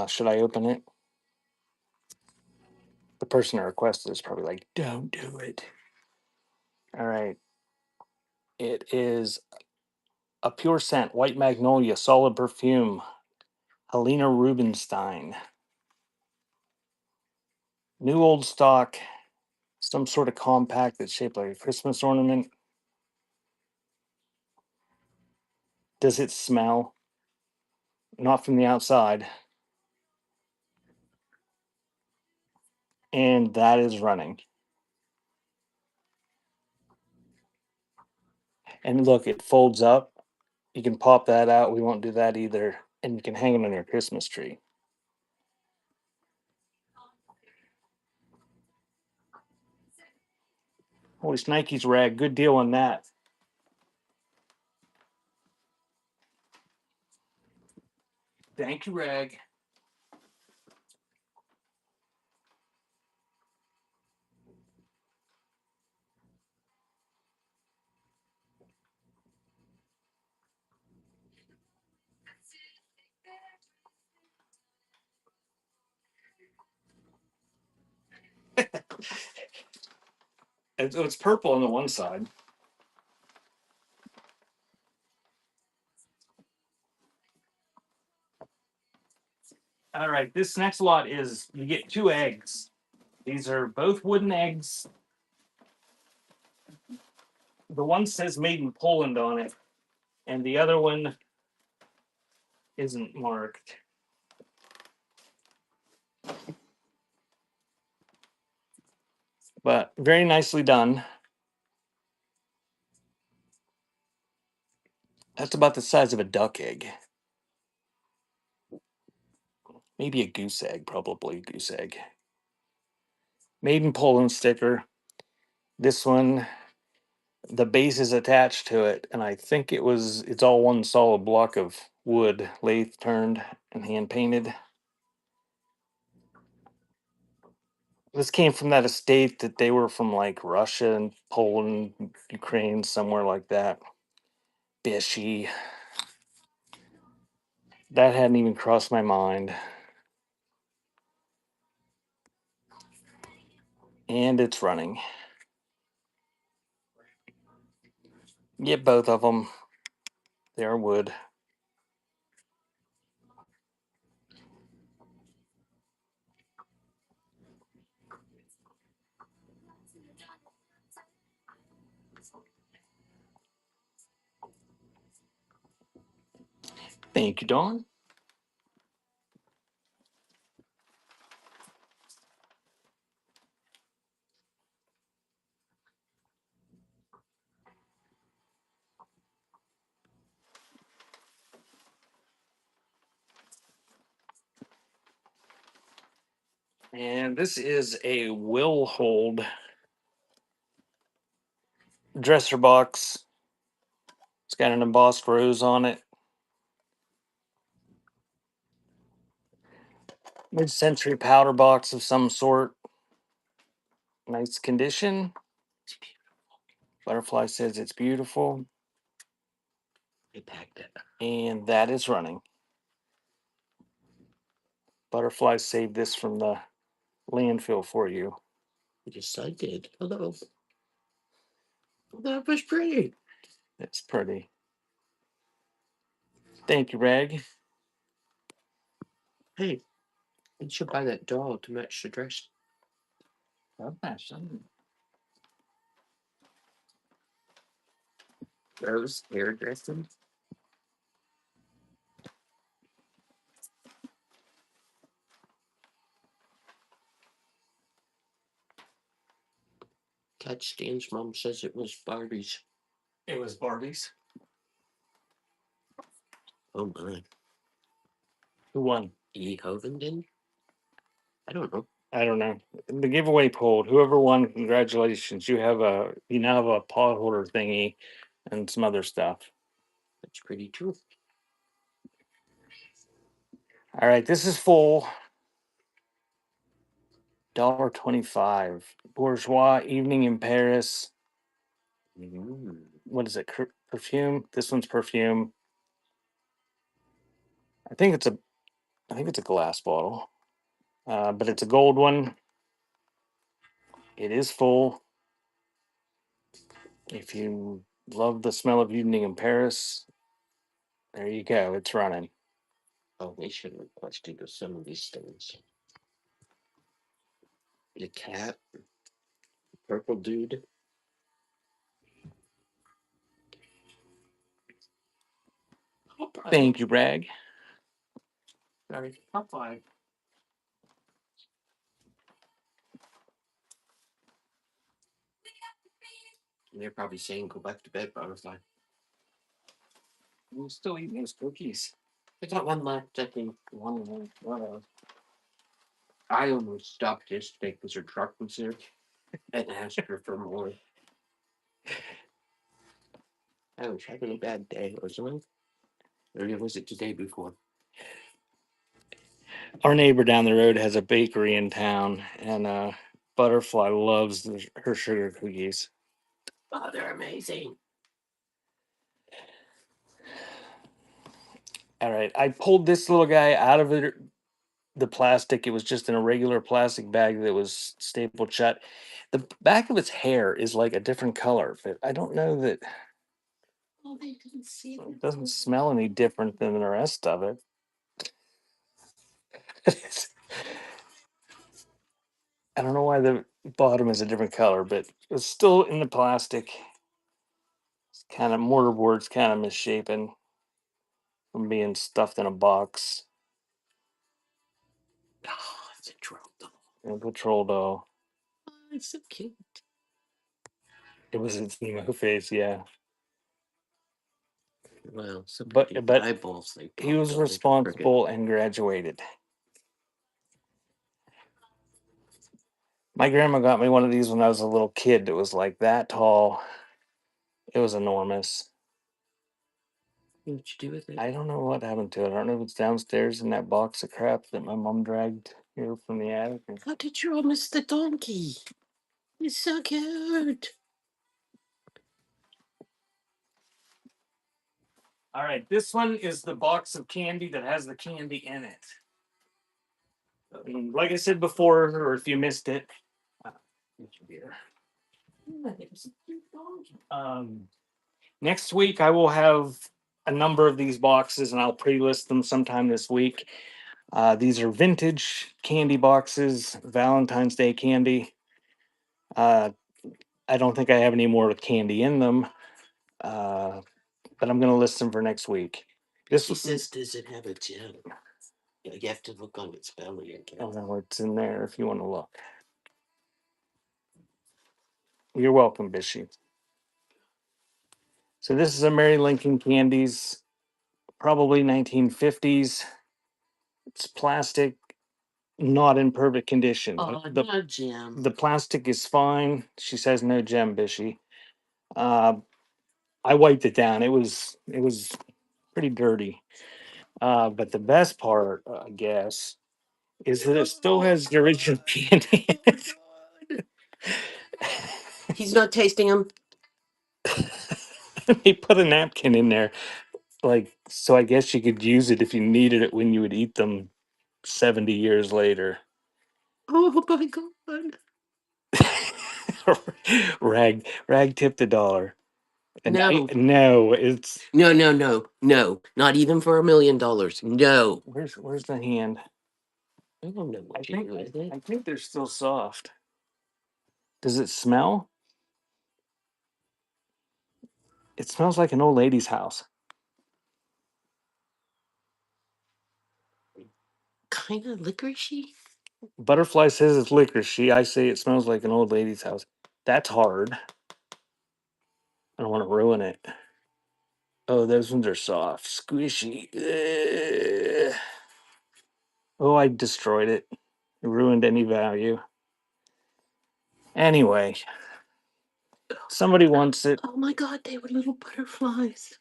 Should I open it? The person that requested is probably like, don't do it. All right. It is a pure scent, white magnolia, solid perfume, Helena Rubinstein. New old stock, some sort of compact that's shaped like a Christmas ornament. Does it smell? Not from the outside. And that is running. And look, it folds up. You can pop that out. We won't do that either. And you can hang it on your Christmas tree. Holy Nike's rag. Good deal on that. Thank you, Rag. It's purple on the one side. All right, this next lot is you get 2 eggs. These are both wooden eggs. The one says made in Poland on it, and the other one isn't marked. But very nicely done. That's about the size of a duck egg. Maybe a goose egg, probably a goose egg. Made in Poland sticker. This one, the base is attached to it, and I think it's all one solid block of wood, lathe turned and hand painted. This came from that estate that they were from like Russia and Poland, Ukraine, somewhere like that. Bishy. That hadn't even crossed my mind. And it's running. Get both of them. They are wood. Thank you, Dawn. And this is a will hold dresser box. It's got an embossed rose on it. Mid-century powder box of some sort. Nice condition. Butterfly says it's beautiful. They packed it. And that is running. Butterfly saved this from the landfill for you. Yes, I did. Hello. That was pretty. It's pretty. Thank you, Rag. Hey, you should buy that doll to match the dress. Rose hairdressing. Cat Stan's mom says it was Barbie's. It was Barbie's. Oh my. Who won? E. Hovenden? I don't know. I don't know. The giveaway pulled. Whoever won, congratulations. You now have a paw holder thingy and some other stuff. That's pretty true. All right, this is full. $1.25. Bourgeois Evening in Paris. What is it? Perfume. This one's perfume. I think it's a glass bottle, but it's a gold one. It is full. If you love the smell of evening in Paris, there you go. It's running. Oh, they should have requested some of these things. The cat, purple dude. Thank you, Rag. Sorry, Popeye. And they're probably saying, "Go back to bed, Butterfly." I'm still eating those cookies. I got one left. I think I almost stopped yesterday because her truck was there and asked her for more. I was having a bad day, wasn't I? Or was it the day before? Our neighbor down the road has a bakery in town, and Butterfly loves her sugar cookies. Oh, they're amazing. All right, I pulled this little guy out of the plastic. It was just in a regular plastic bag that was stapled shut. The back of its hair is like a different color, but I don't know that Oh, they didn't see it that. doesn't smell any different than the rest of it. I don't know why the bottom is a different color, but it's still in the plastic. It's kind of mortarboard's kind of misshapen from being stuffed in a box. Oh, it's a troll doll. And a patrol doll. Oh, it's so cute. It was its emo face, yeah. Well, so But many but eyeballs they he was popped on it. responsible and graduated. My grandma got me one of these when I was a little kid. It was like that tall. It was enormous. What'd you do with it? I don't know what happened to it. I don't know if it's downstairs in that box of crap that my mom dragged here from the attic. How did you all miss the donkey? It's so cute. All right, this one is the box of candy that has the candy in it. Like I said before, or if you missed it, beer. Next week I will have a number of these boxes, and I'll pre-list them sometime this week. These are vintage candy boxes, Valentine's Day candy. Uh, I don't think I have any more candy in them, but I'm going to list them for next week. This He says, does it have a gem? Yeah, you have to look on its belly again. I don't know what's in there if you want to look. You're welcome, Bishy. So this is a Mary Lincoln Candies, probably 1950s. It's plastic, not in perfect condition. Oh, The no gem. the plastic is fine. She says no gem, Bishy. Uh, I wiped it down. It was pretty dirty. But the best part, I guess, is that it still has the original candy in it. He's not tasting them. They put a napkin in there, like so. I guess you could use it if you needed it when you would eat them 70 years later. Oh my god. Rag tipped $1. And No. no, it's No, no, no, no. Not even for $1,000,000. No. where's the hand? I don't know what to do with it. I think they're still soft. Does it smell? It smells like an old lady's house. Kind of licoricey. Butterfly says it's licorice. I say it smells like an old lady's house. That's hard. I don't want to ruin it. Oh, those ones are soft, squishy. Ugh. Oh, I destroyed it. It ruined any value. Anyway, somebody wants it. Oh my god, they were little butterflies.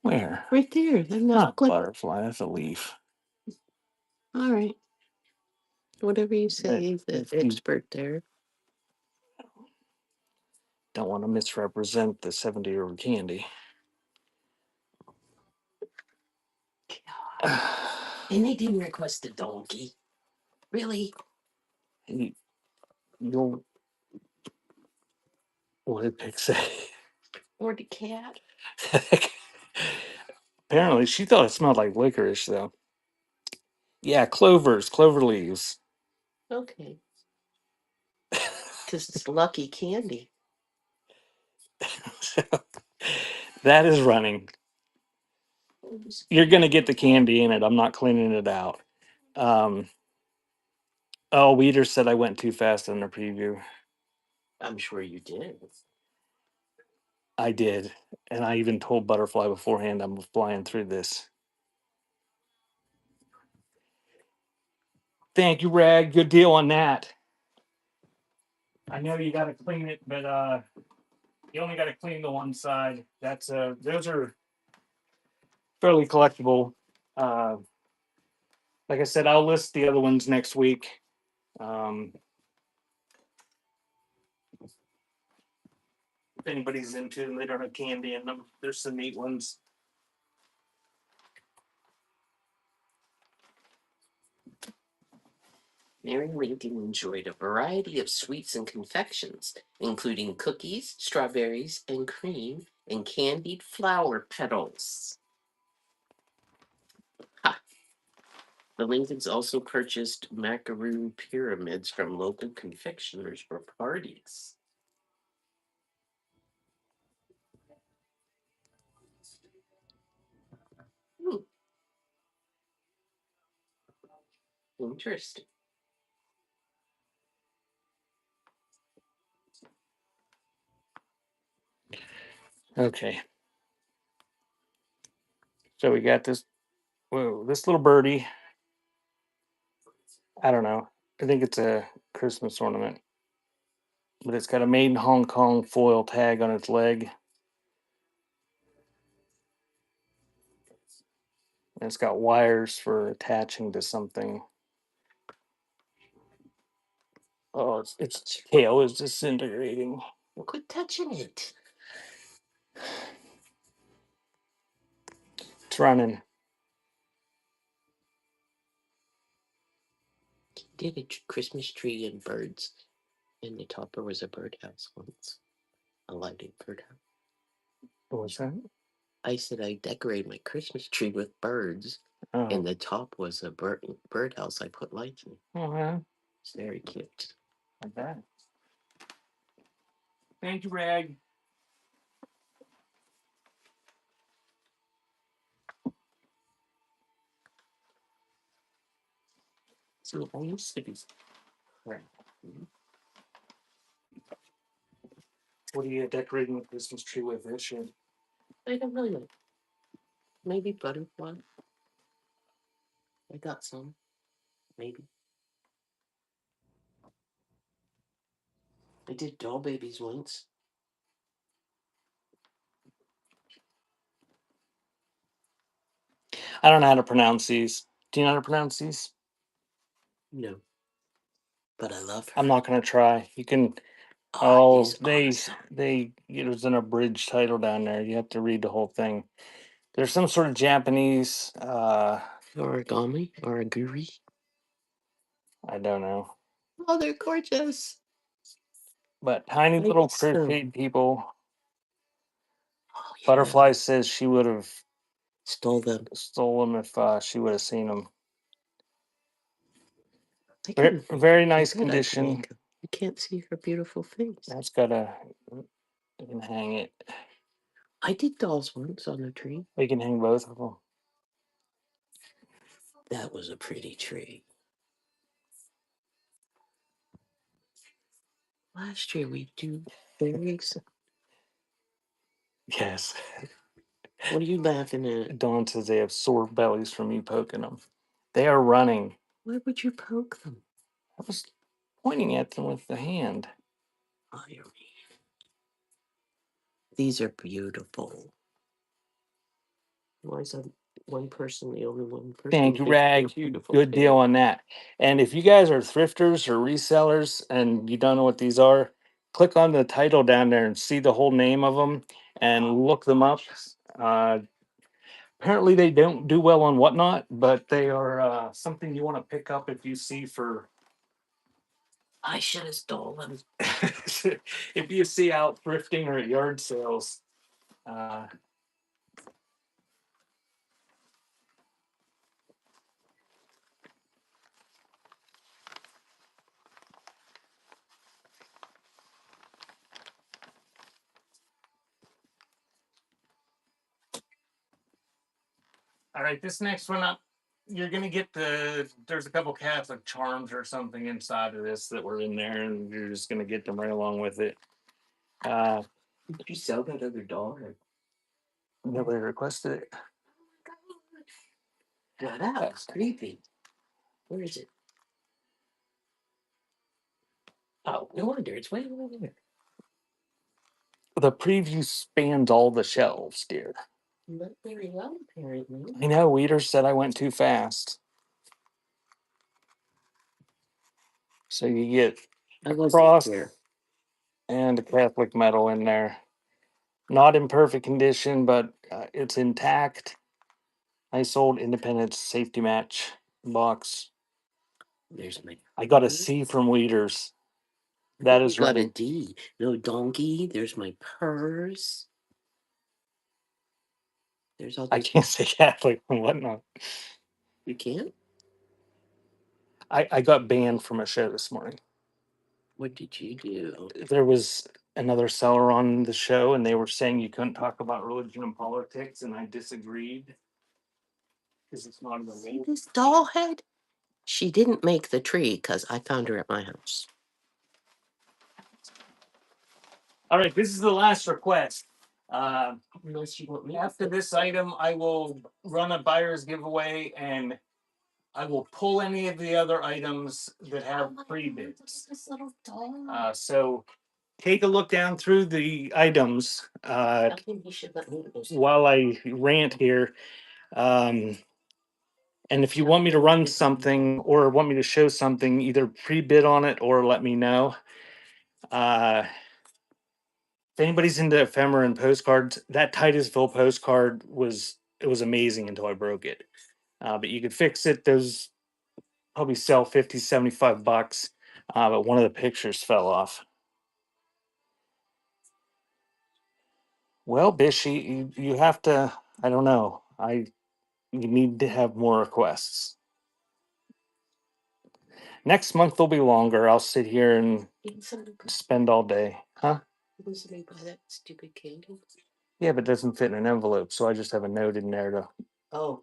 Where? Right there. They're Not not like. butterfly. That's a leaf. All right. Whatever you say, the If you expert there. don't want to misrepresent the 70-year-old candy. And they didn't request a donkey. Really? You'll what did Pick say? Or the cat? Apparently, she thought it smelled like licorice, though. Yeah, clover leaves. Okay. Because it's lucky candy. So, that is running. You're gonna get the candy in it. I'm not cleaning it out. Um, oh, Weeder said I went too fast on the preview. I'm sure you did. I did, and I even told Butterfly beforehand I'm flying through this. Thank you, Rag. Good deal on that. I know you got to clean it, but you only got to clean the one side. That's those are fairly collectible. Uh, like I said, I'll list the other ones next week. If anybody's into them, they don't have candy in them. There's some neat ones. Mary Lincoln enjoyed a variety of sweets and confections, including cookies, strawberries, and cream, and candied flower petals. Ha! The Lincolns also purchased macaroon pyramids from local confectioners for parties. Hmm, interesting. Okay. So we got this. Whoa, this little birdie. I don't know. I think it's a Christmas ornament, but it's got a made in Hong Kong foil tag on its leg. And it's got wires for attaching to something. Oh, its tail is disintegrating. Well, quit touching it. It's running. Did a Christmas tree and birds, and the topper was a birdhouse once. A lighted birdhouse. What was that? I said I decorate my Christmas tree with birds, Oh, and the top was a birdhouse. I put lights in. yeah. It's very cute. Like that. Thank you, Rag. So I used to be. Right. What are you decorating the Christmas tree with this year? I don't know. Maybe butterfly. I got some. Maybe. I did doll babies once. I don't know how to pronounce these. Do you know how to pronounce these? No. But I love her. I'm not gonna try. You can. Oh, Oh, it is awesome. there's an abridged title down there. You have to read the whole thing. There's some sort of Japanese. Origami? Origuri? I don't know, Oh, they're gorgeous. but tiny I little miss them. crocheted people. Oh, yeah. Butterfly says she would have Stole them. stole them if she would have seen them. I Very, can. very I nice bet I can condition. make them. You can't see her beautiful face. That's got a. You can hang it. I did dolls once on a tree. We can hang both of them. That was a pretty tree. Last year we do berries. Yes. What are you laughing at? Dawn says they have sore bellies from you poking them. They are running. Why would you poke them? I was pointing at them with the hand. Oh, you're mean. These are beautiful. Why is that one person the only one person? Thank you, who thinks they're Rag. beautiful Good too? deal on that. And if you guys are thrifters or resellers and you don't know what these are, click on the title down there and see the whole name of them and look them up. Uh, Apparently, they don't do well on Whatnot, but they are something you want to pick up if you see for. I should have stolen. If you see out thrifting or at yard sales. Uh, all right, this next one up, you're gonna get there's a couple Catholic charms or something inside of this that were in there, and you're just gonna get them right along with it. Did you sell that other doll? Nobody requested it. Now that was creepy. Where is it? Oh, no wonder it's way over there. The preview spans all the shelves, dear. Not very well, apparently. I know. Weeder said I went too fast. So you get I a love cross that chair. and a Catholic medal in there. Not in perfect condition, but it's intact. Nice old Independence safety match box. There's my. I got a purse. C from Leaders. I That think you is got a running. D. No donkey. There's my purse. There's all I those. can't say Catholic and whatnot. You can't. I got banned from a show this morning. What did you do? There was another seller on the show, and they were saying you couldn't talk about religion and politics, and I disagreed because it's not in the See rules. this doll head? She didn't make the tree because I found her at my house. All right, this is the last request. Unless you want me. After this item, I will run a buyer's giveaway, and I will pull any of the other items that have pre-bids. This little doll. So take a look down through the items I think you should let me know. while I rant here. And if you want me to run something or want me to show something, either pre-bid on it or let me know. If anybody's into ephemera and postcards, that Titusville postcard was amazing until I broke it. But you could fix it. Those probably sell 50, 75 bucks. But one of the pictures fell off. Well, Bishy, you have to, I don't know. You need to have more requests. Next month will be longer. I'll sit here and Didn't somebody, spend all day. Huh? didn't somebody buy that stupid candy? Yeah, but it doesn't fit in an envelope, so I just have a note in there to. Oh.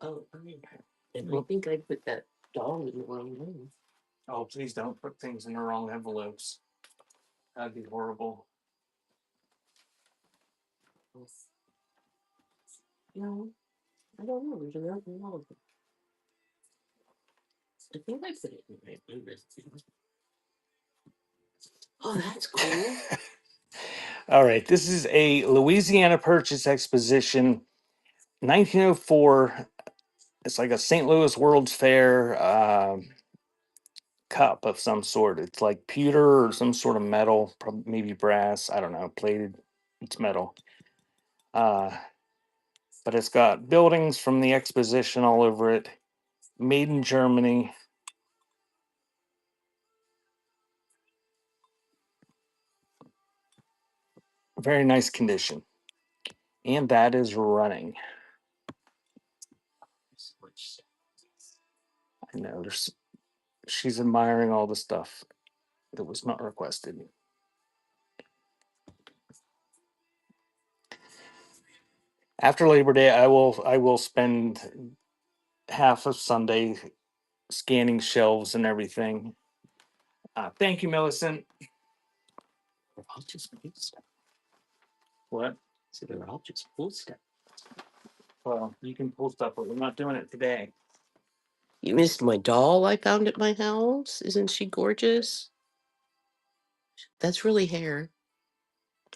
And I think I put that doll in the wrong room. Oh, please don't put things in the wrong envelopes. That'd be horrible. No, I don't know. There's another one. I think I put it in the right room. Oh, that's cool. All right, this is a Louisiana Purchase Exposition, 1904. It's like a St. Louis World's Fair cup of some sort. It's like pewter or some sort of metal, probably maybe brass. I don't know, plated. It's metal. Uh, but it's got buildings from the exposition all over it. Made in Germany. Very nice condition. And that is running. I know she's admiring all the stuff that was not requested. After Labor Day, I will spend half of Sunday scanning shelves and everything. Thank you, Millicent. They're all just full stuff. What? So they're all just full stuff. Well, you can pull stuff, but we're not doing it today. You missed my doll I found at my house. Isn't she gorgeous? That's really hair.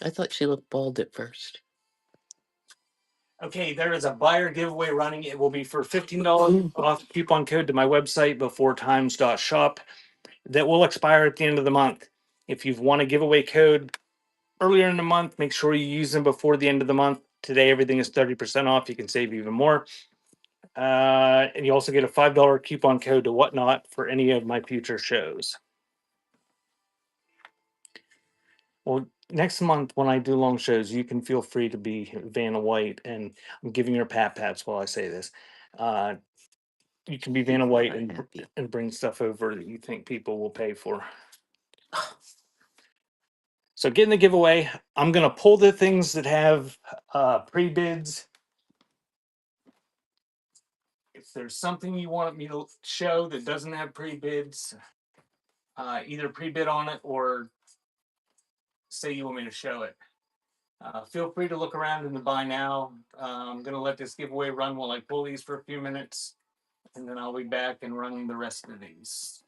I thought she looked bald at first. Okay, there is a buyer giveaway running. It will be for $15 off coupon code to my website beforetimes.shop that will expire at the end of the month. If you've won a giveaway code earlier in the month, make sure you use them before the end of the month. Today, everything is 30% off. You can save even more. And you also get a $5 coupon code to Whatnot for any of my future shows. Well, next month when I do long shows, you can feel free to be Vanna White, and I'm giving her pat pats while I say this. You can be Vanna White and bring stuff over that you think people will pay for. So getting the giveaway, I'm gonna pull the things that have pre-bids. If there's something you want me to show that doesn't have pre-bids, either pre-bid on it or say you want me to show it. Feel free to look around in the buy now. I'm gonna let this giveaway run while I pull these for a few minutes, and then I'll be back and run the rest of these,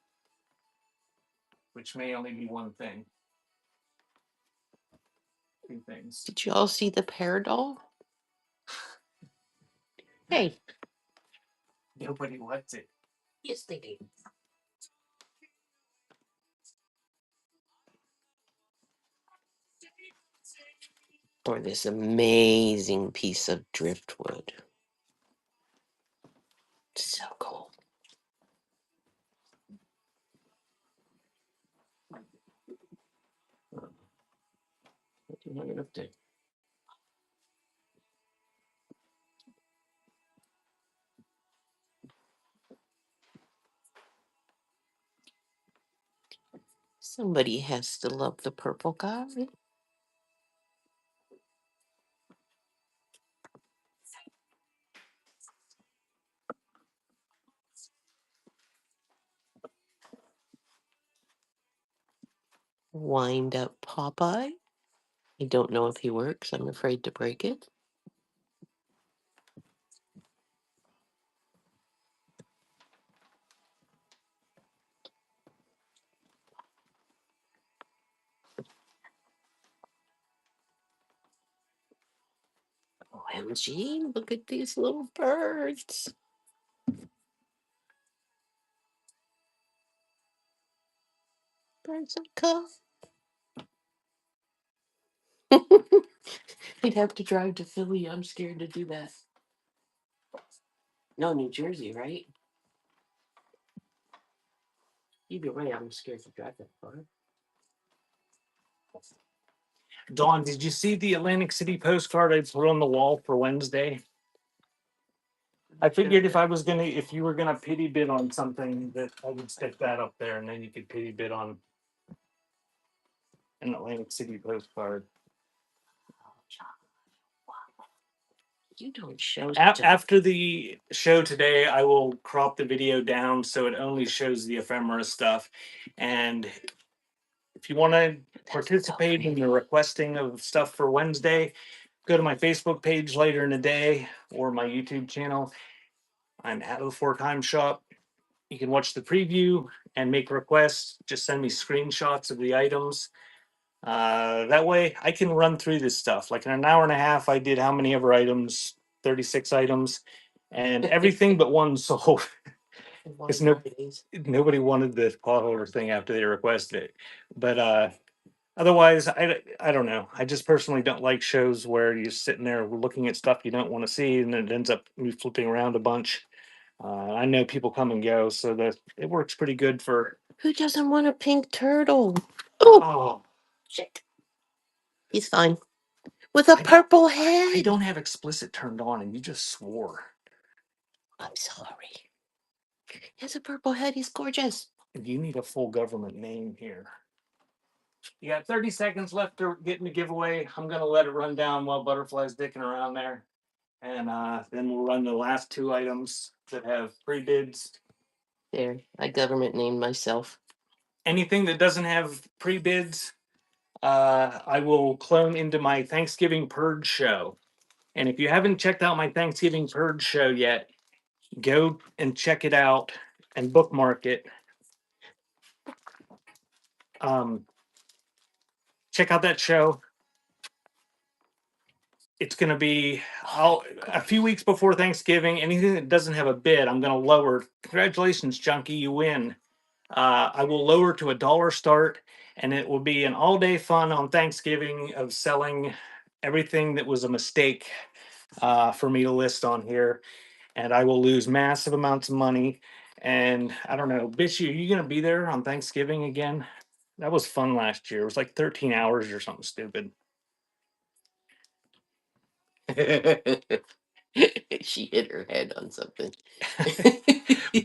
which may only be one thing. Two things. Did you all see the pear doll? Hey. Nobody wants it. Yes, they do. Or this amazing piece of driftwood. So cool. Somebody has to love the purple guy. Wind up Popeye. I don't know if he works. I'm afraid to break it. OMG, look at these little birds. Birds of cub. He'd have to drive to Philly. I'm scared to do that. No, New Jersey, right? Either way, I'm scared to drive that far. Dawn, did you see the Atlantic City postcard I put on the wall for Wednesday? I figured if you were gonna pity bid on something, that I would stick that up there, and then you could pity bid on an Atlantic City postcard. You don't show After the show today, I will crop the video down so it only shows the ephemera stuff. And if you want to participate in the requesting of stuff for Wednesday, go to my Facebook page later in the day or my YouTube channel. I'm at the Four Time Shop. You can watch the preview and make requests. Just send me screenshots of the items. That way I can run through this stuff. Like in an hour and a half, I did how many ever items? 36 items, and everything but one sold. Because nobody wanted the potholder thing after they requested it. But otherwise, I don't know. I just personally don't like shows where you're sitting there looking at stuff you don't want to see, and it ends up me flipping around a bunch. I know people come and go, so that it works pretty good for. Who doesn't want a pink turtle? Oh, Shit. He's fine. With a purple head. I don't have explicit turned on, and you just swore. I'm sorry. He has a purple head. He's gorgeous. You need a full government name here. You got 30 seconds left to get in the giveaway. I'm going to let it run down while Butterfly's dicking around there. And then we'll run the last two items that have pre-bids. There, I government named myself. Anything that doesn't have pre-bids, I will clone into my Thanksgiving Purge show. And if you haven't checked out my Thanksgiving Purge show yet, go and check it out and bookmark it. Check out that show. It's going to be a few weeks before Thanksgiving. Anything that doesn't have a bid, I'm going to lower. Congratulations, Junkie, you win. I will lower to $1 start, and it will be an all-day fun on Thanksgiving of selling everything that was a mistake for me to list on here, and I will lose massive amounts of money. And I don't know, Bitchy, are you going to be there on Thanksgiving again? That was fun last year. It was like 13 hours or something stupid. She hit her head on something.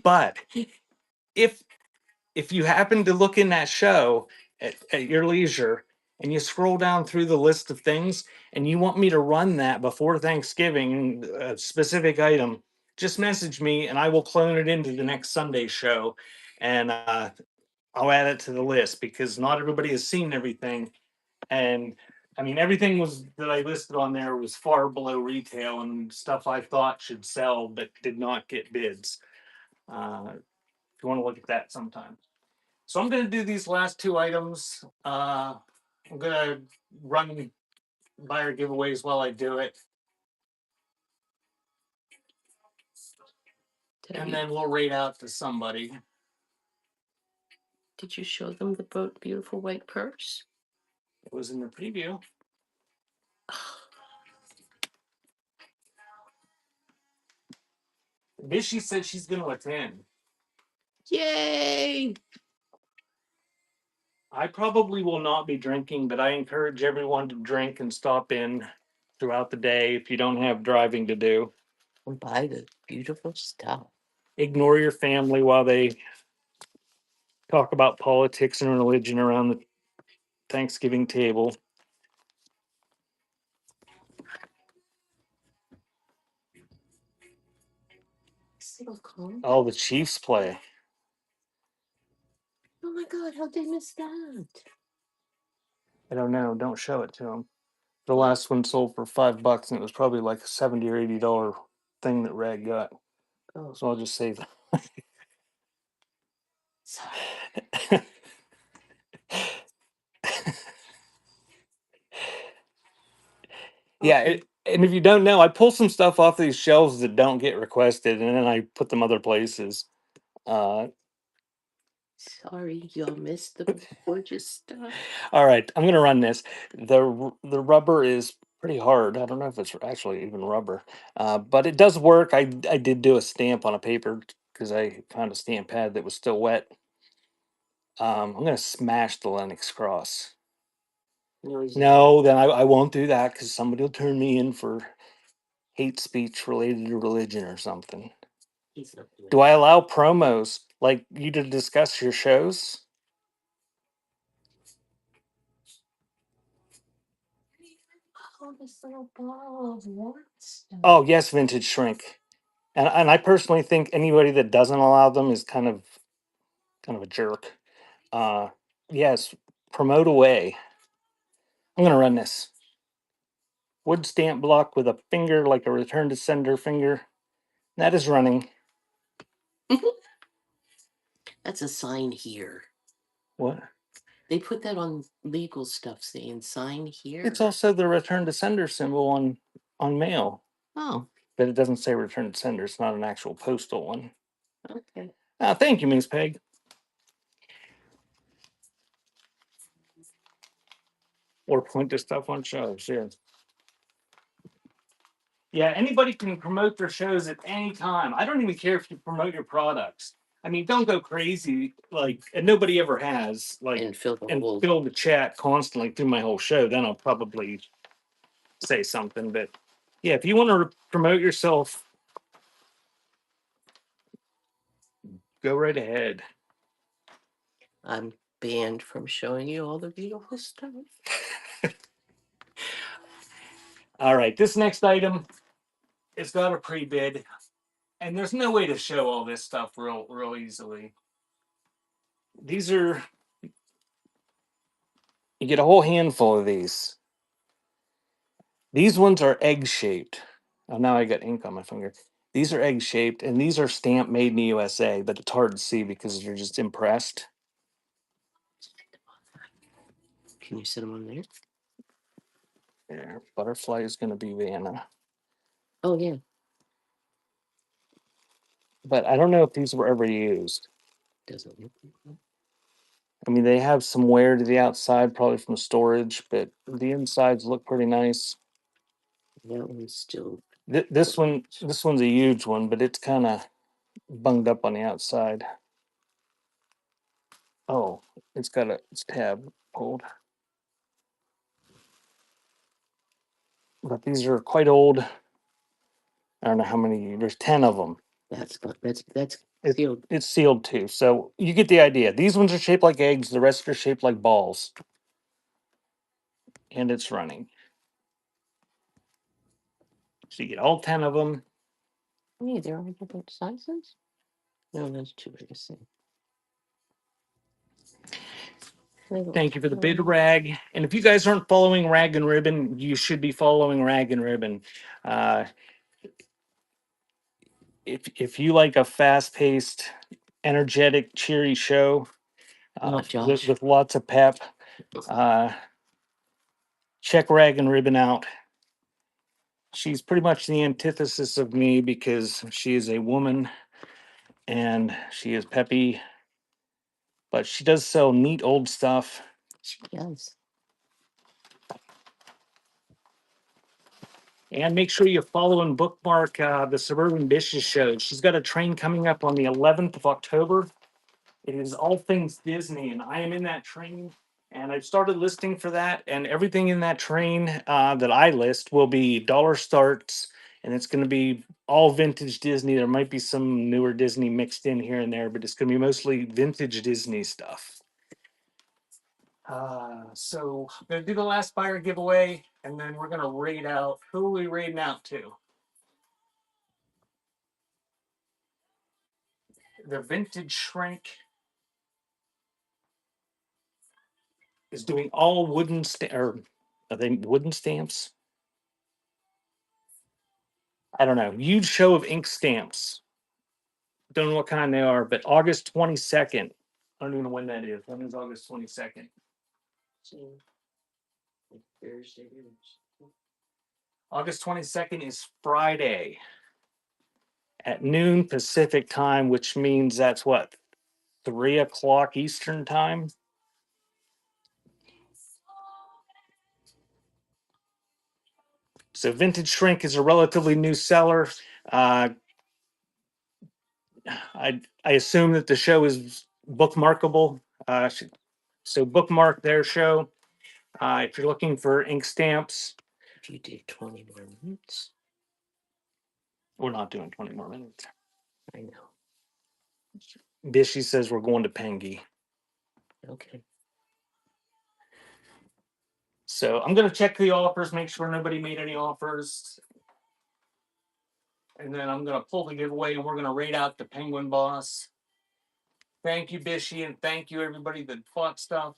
But if you happen to look in that show at your leisure and you scroll down through the list of things and you want me to run that before Thanksgiving, a specific item, just message me and I will clone it into the next Sunday show, and I'll add it to the list because not everybody has seen everything. And I mean, everything was that I listed on there was far below retail and stuff I thought should sell but did not get bids. If you want to look at that sometime. So I'm going to do these last two items. I'm going to run buyer giveaways while I do it. And then we'll rate out to somebody. Did you show them the beautiful white purse? It was in the preview. Vishy said she's going to attend. Yay! I probably will not be drinking, but I encourage everyone to drink and stop in throughout the day if you don't have driving to do. And buy the beautiful stuff. Ignore your family while they talk about politics and religion around the Thanksgiving table. Still calm. Oh, the Chiefs play. Oh my God, how'd they miss that? I don't know. Don't show it to them. The last one sold for $5, and it was probably like a $70 or $80 thing that Rag got. Oh, So I'll just say that. sorry. Yeah, and if you don't know, I pull some stuff off these shelves that don't get requested, and then I put them other places. Sorry, y'all missed the gorgeous stuff. All right, I'm gonna run this. The rubber is pretty hard. I don't know if it's actually even rubber, but it does work. I did do a stamp on a paper because I found a stamp pad that was still wet. I'm gonna smash the Lennox Cross. No, then I won't do that because somebody will turn me in for hate speech related to religion or something. Do I allow promos like you to discuss your shows? Oh, this little ball of what stuff? Oh yes, vintage shrink. And I personally think anybody that doesn't allow them is kind of a jerk. Uh yes, promote away. I'm gonna run this. Wood stamp block with a finger like a return to sender finger. That is running. That's a sign here. What? They put that on legal stuff saying sign here. It's also the return to sender symbol on mail. Oh, But it doesn't say return to sender. It's not an actual postal one. okay. Thank you, Miss Peg. Or point to stuff on shows. Yeah. Yeah, anybody can promote their shows at any time. I don't even care if you promote your products. I mean, don't go crazy like, and nobody ever has like, And fill the and whole. fill the chat constantly through my whole show. Then I'll probably say something. But yeah, if you want to promote yourself, go right ahead. I'm banned from showing you all the beautiful stuff. All right, this next item has got a pre-bid, and there's no way to show all this stuff real easily. These are, you get a whole handful of these. These ones are egg shaped. Oh, now I got ink on my finger. These are egg shaped, and these are stamp made in the USA, but it's hard to see because you're just impressed. Can you sit them on there? There, butterfly is going to be Vanna, Oh yeah. but I don't know if these were ever used. Doesn't look. I mean, they have some wear to the outside, probably from storage, but the insides look pretty nice. That one's still. This one's a huge one, but it's kind of bunged up on the outside. Oh, it's got its tab pulled. But these are quite old. I don't know how many. There's 10 of them. That's It, sealed. it's sealed too, so you get the idea. These ones are shaped like eggs. The rest are shaped like balls, and it's running. So you get all 10 of them. Hey, they're all different sizes. No, those two are the same. Thank you for the bid, Rag. And if you guys aren't following Rag and Ribbon, you should be following Rag and Ribbon. Uh, if you like a fast-paced, energetic, cheery show Not Josh. with lots of pep, uh, check Rag and Ribbon out. She's pretty much the antithesis of me because she is a woman and she is peppy, but she does sell neat old stuff. She does. And make sure you follow and bookmark the Suburban Dishes show. She's got a train coming up on the 11th of October. It is all things Disney, and I am in that train. And I've started listing for that, and everything in that train that I list will be dollar starts, and it's going to be all vintage Disney. There might be some newer Disney mixed in here and there, but it's going to be mostly vintage Disney stuff. So I'm going to do the last buyer giveaway, and then we're going to rate out. Who are we rating out to? The vintage shrink is doing all wooden or are they wooden stamps? I don't know. Huge show of ink stamps. Don't know what kind they are, but August 22nd. I don't even know when that is. When is August 22nd? Thursday. August 22nd is Friday at noon Pacific time, which means that's what, 3 o'clock Eastern time? So Vintage Shrink is a relatively new seller. Uh, I assume that the show is bookmarkable. So bookmark their show. If you're looking for ink stamps, If you do 20 more minutes, we're not doing 20 more minutes. I know. Bishy says we're going to Pengy. Okay. So I'm going to check the offers, make sure nobody made any offers. And then I'm going to pull the giveaway and we're going to rate out the Penguin Boss. Thank you, Bishy, and thank you, everybody that bought stuff.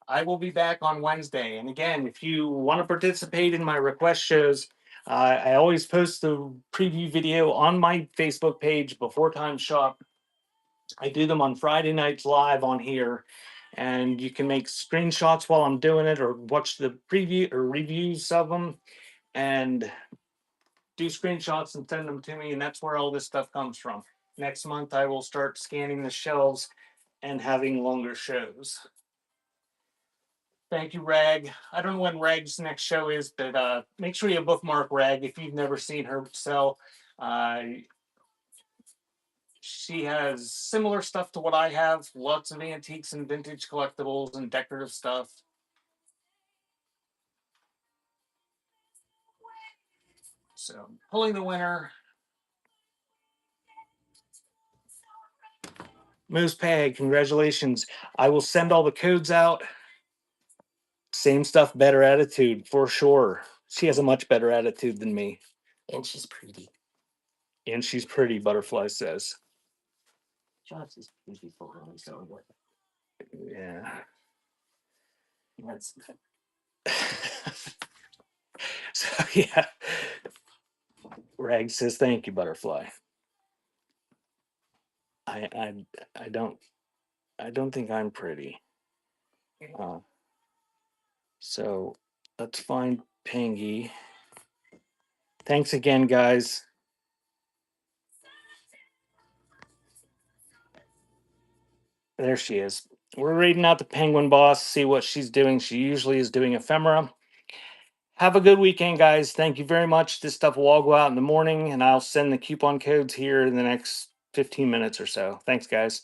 I will be back on Wednesday. And again, if you want to participate in my request shows, I always post the preview video on my Facebook page before time shop. I do them on Friday nights live on here, and you can make screenshots while I'm doing it or watch the preview or reviews of them and do screenshots and send them to me. And that's where all this stuff comes from. Next month, I will start scanning the shelves and having longer shows. Thank you, Rag. I don't know when Rag's next show is, but make sure you bookmark Rag if you've never seen her sell. She has similar stuff to what I have, lots of antiques and vintage collectibles and decorative stuff. So, pulling the winner. Moose Peg, congratulations. I will send all the codes out. Same stuff, better attitude for sure. She has a much better attitude than me. And she's pretty. And she's pretty, Butterfly says. John's is beautiful. So what? Yeah. That's So yeah. Rag says thank you, Butterfly. I don't think I'm pretty. So let's find Pangy. Thanks again, guys. There she is. We're reading out the Penguin Boss, see what she's doing. She usually is doing ephemera. Have a good weekend, guys. Thank you very much. This stuff will all go out in the morning, and I'll send the coupon codes here in the next 15 minutes or so. Thanks, guys.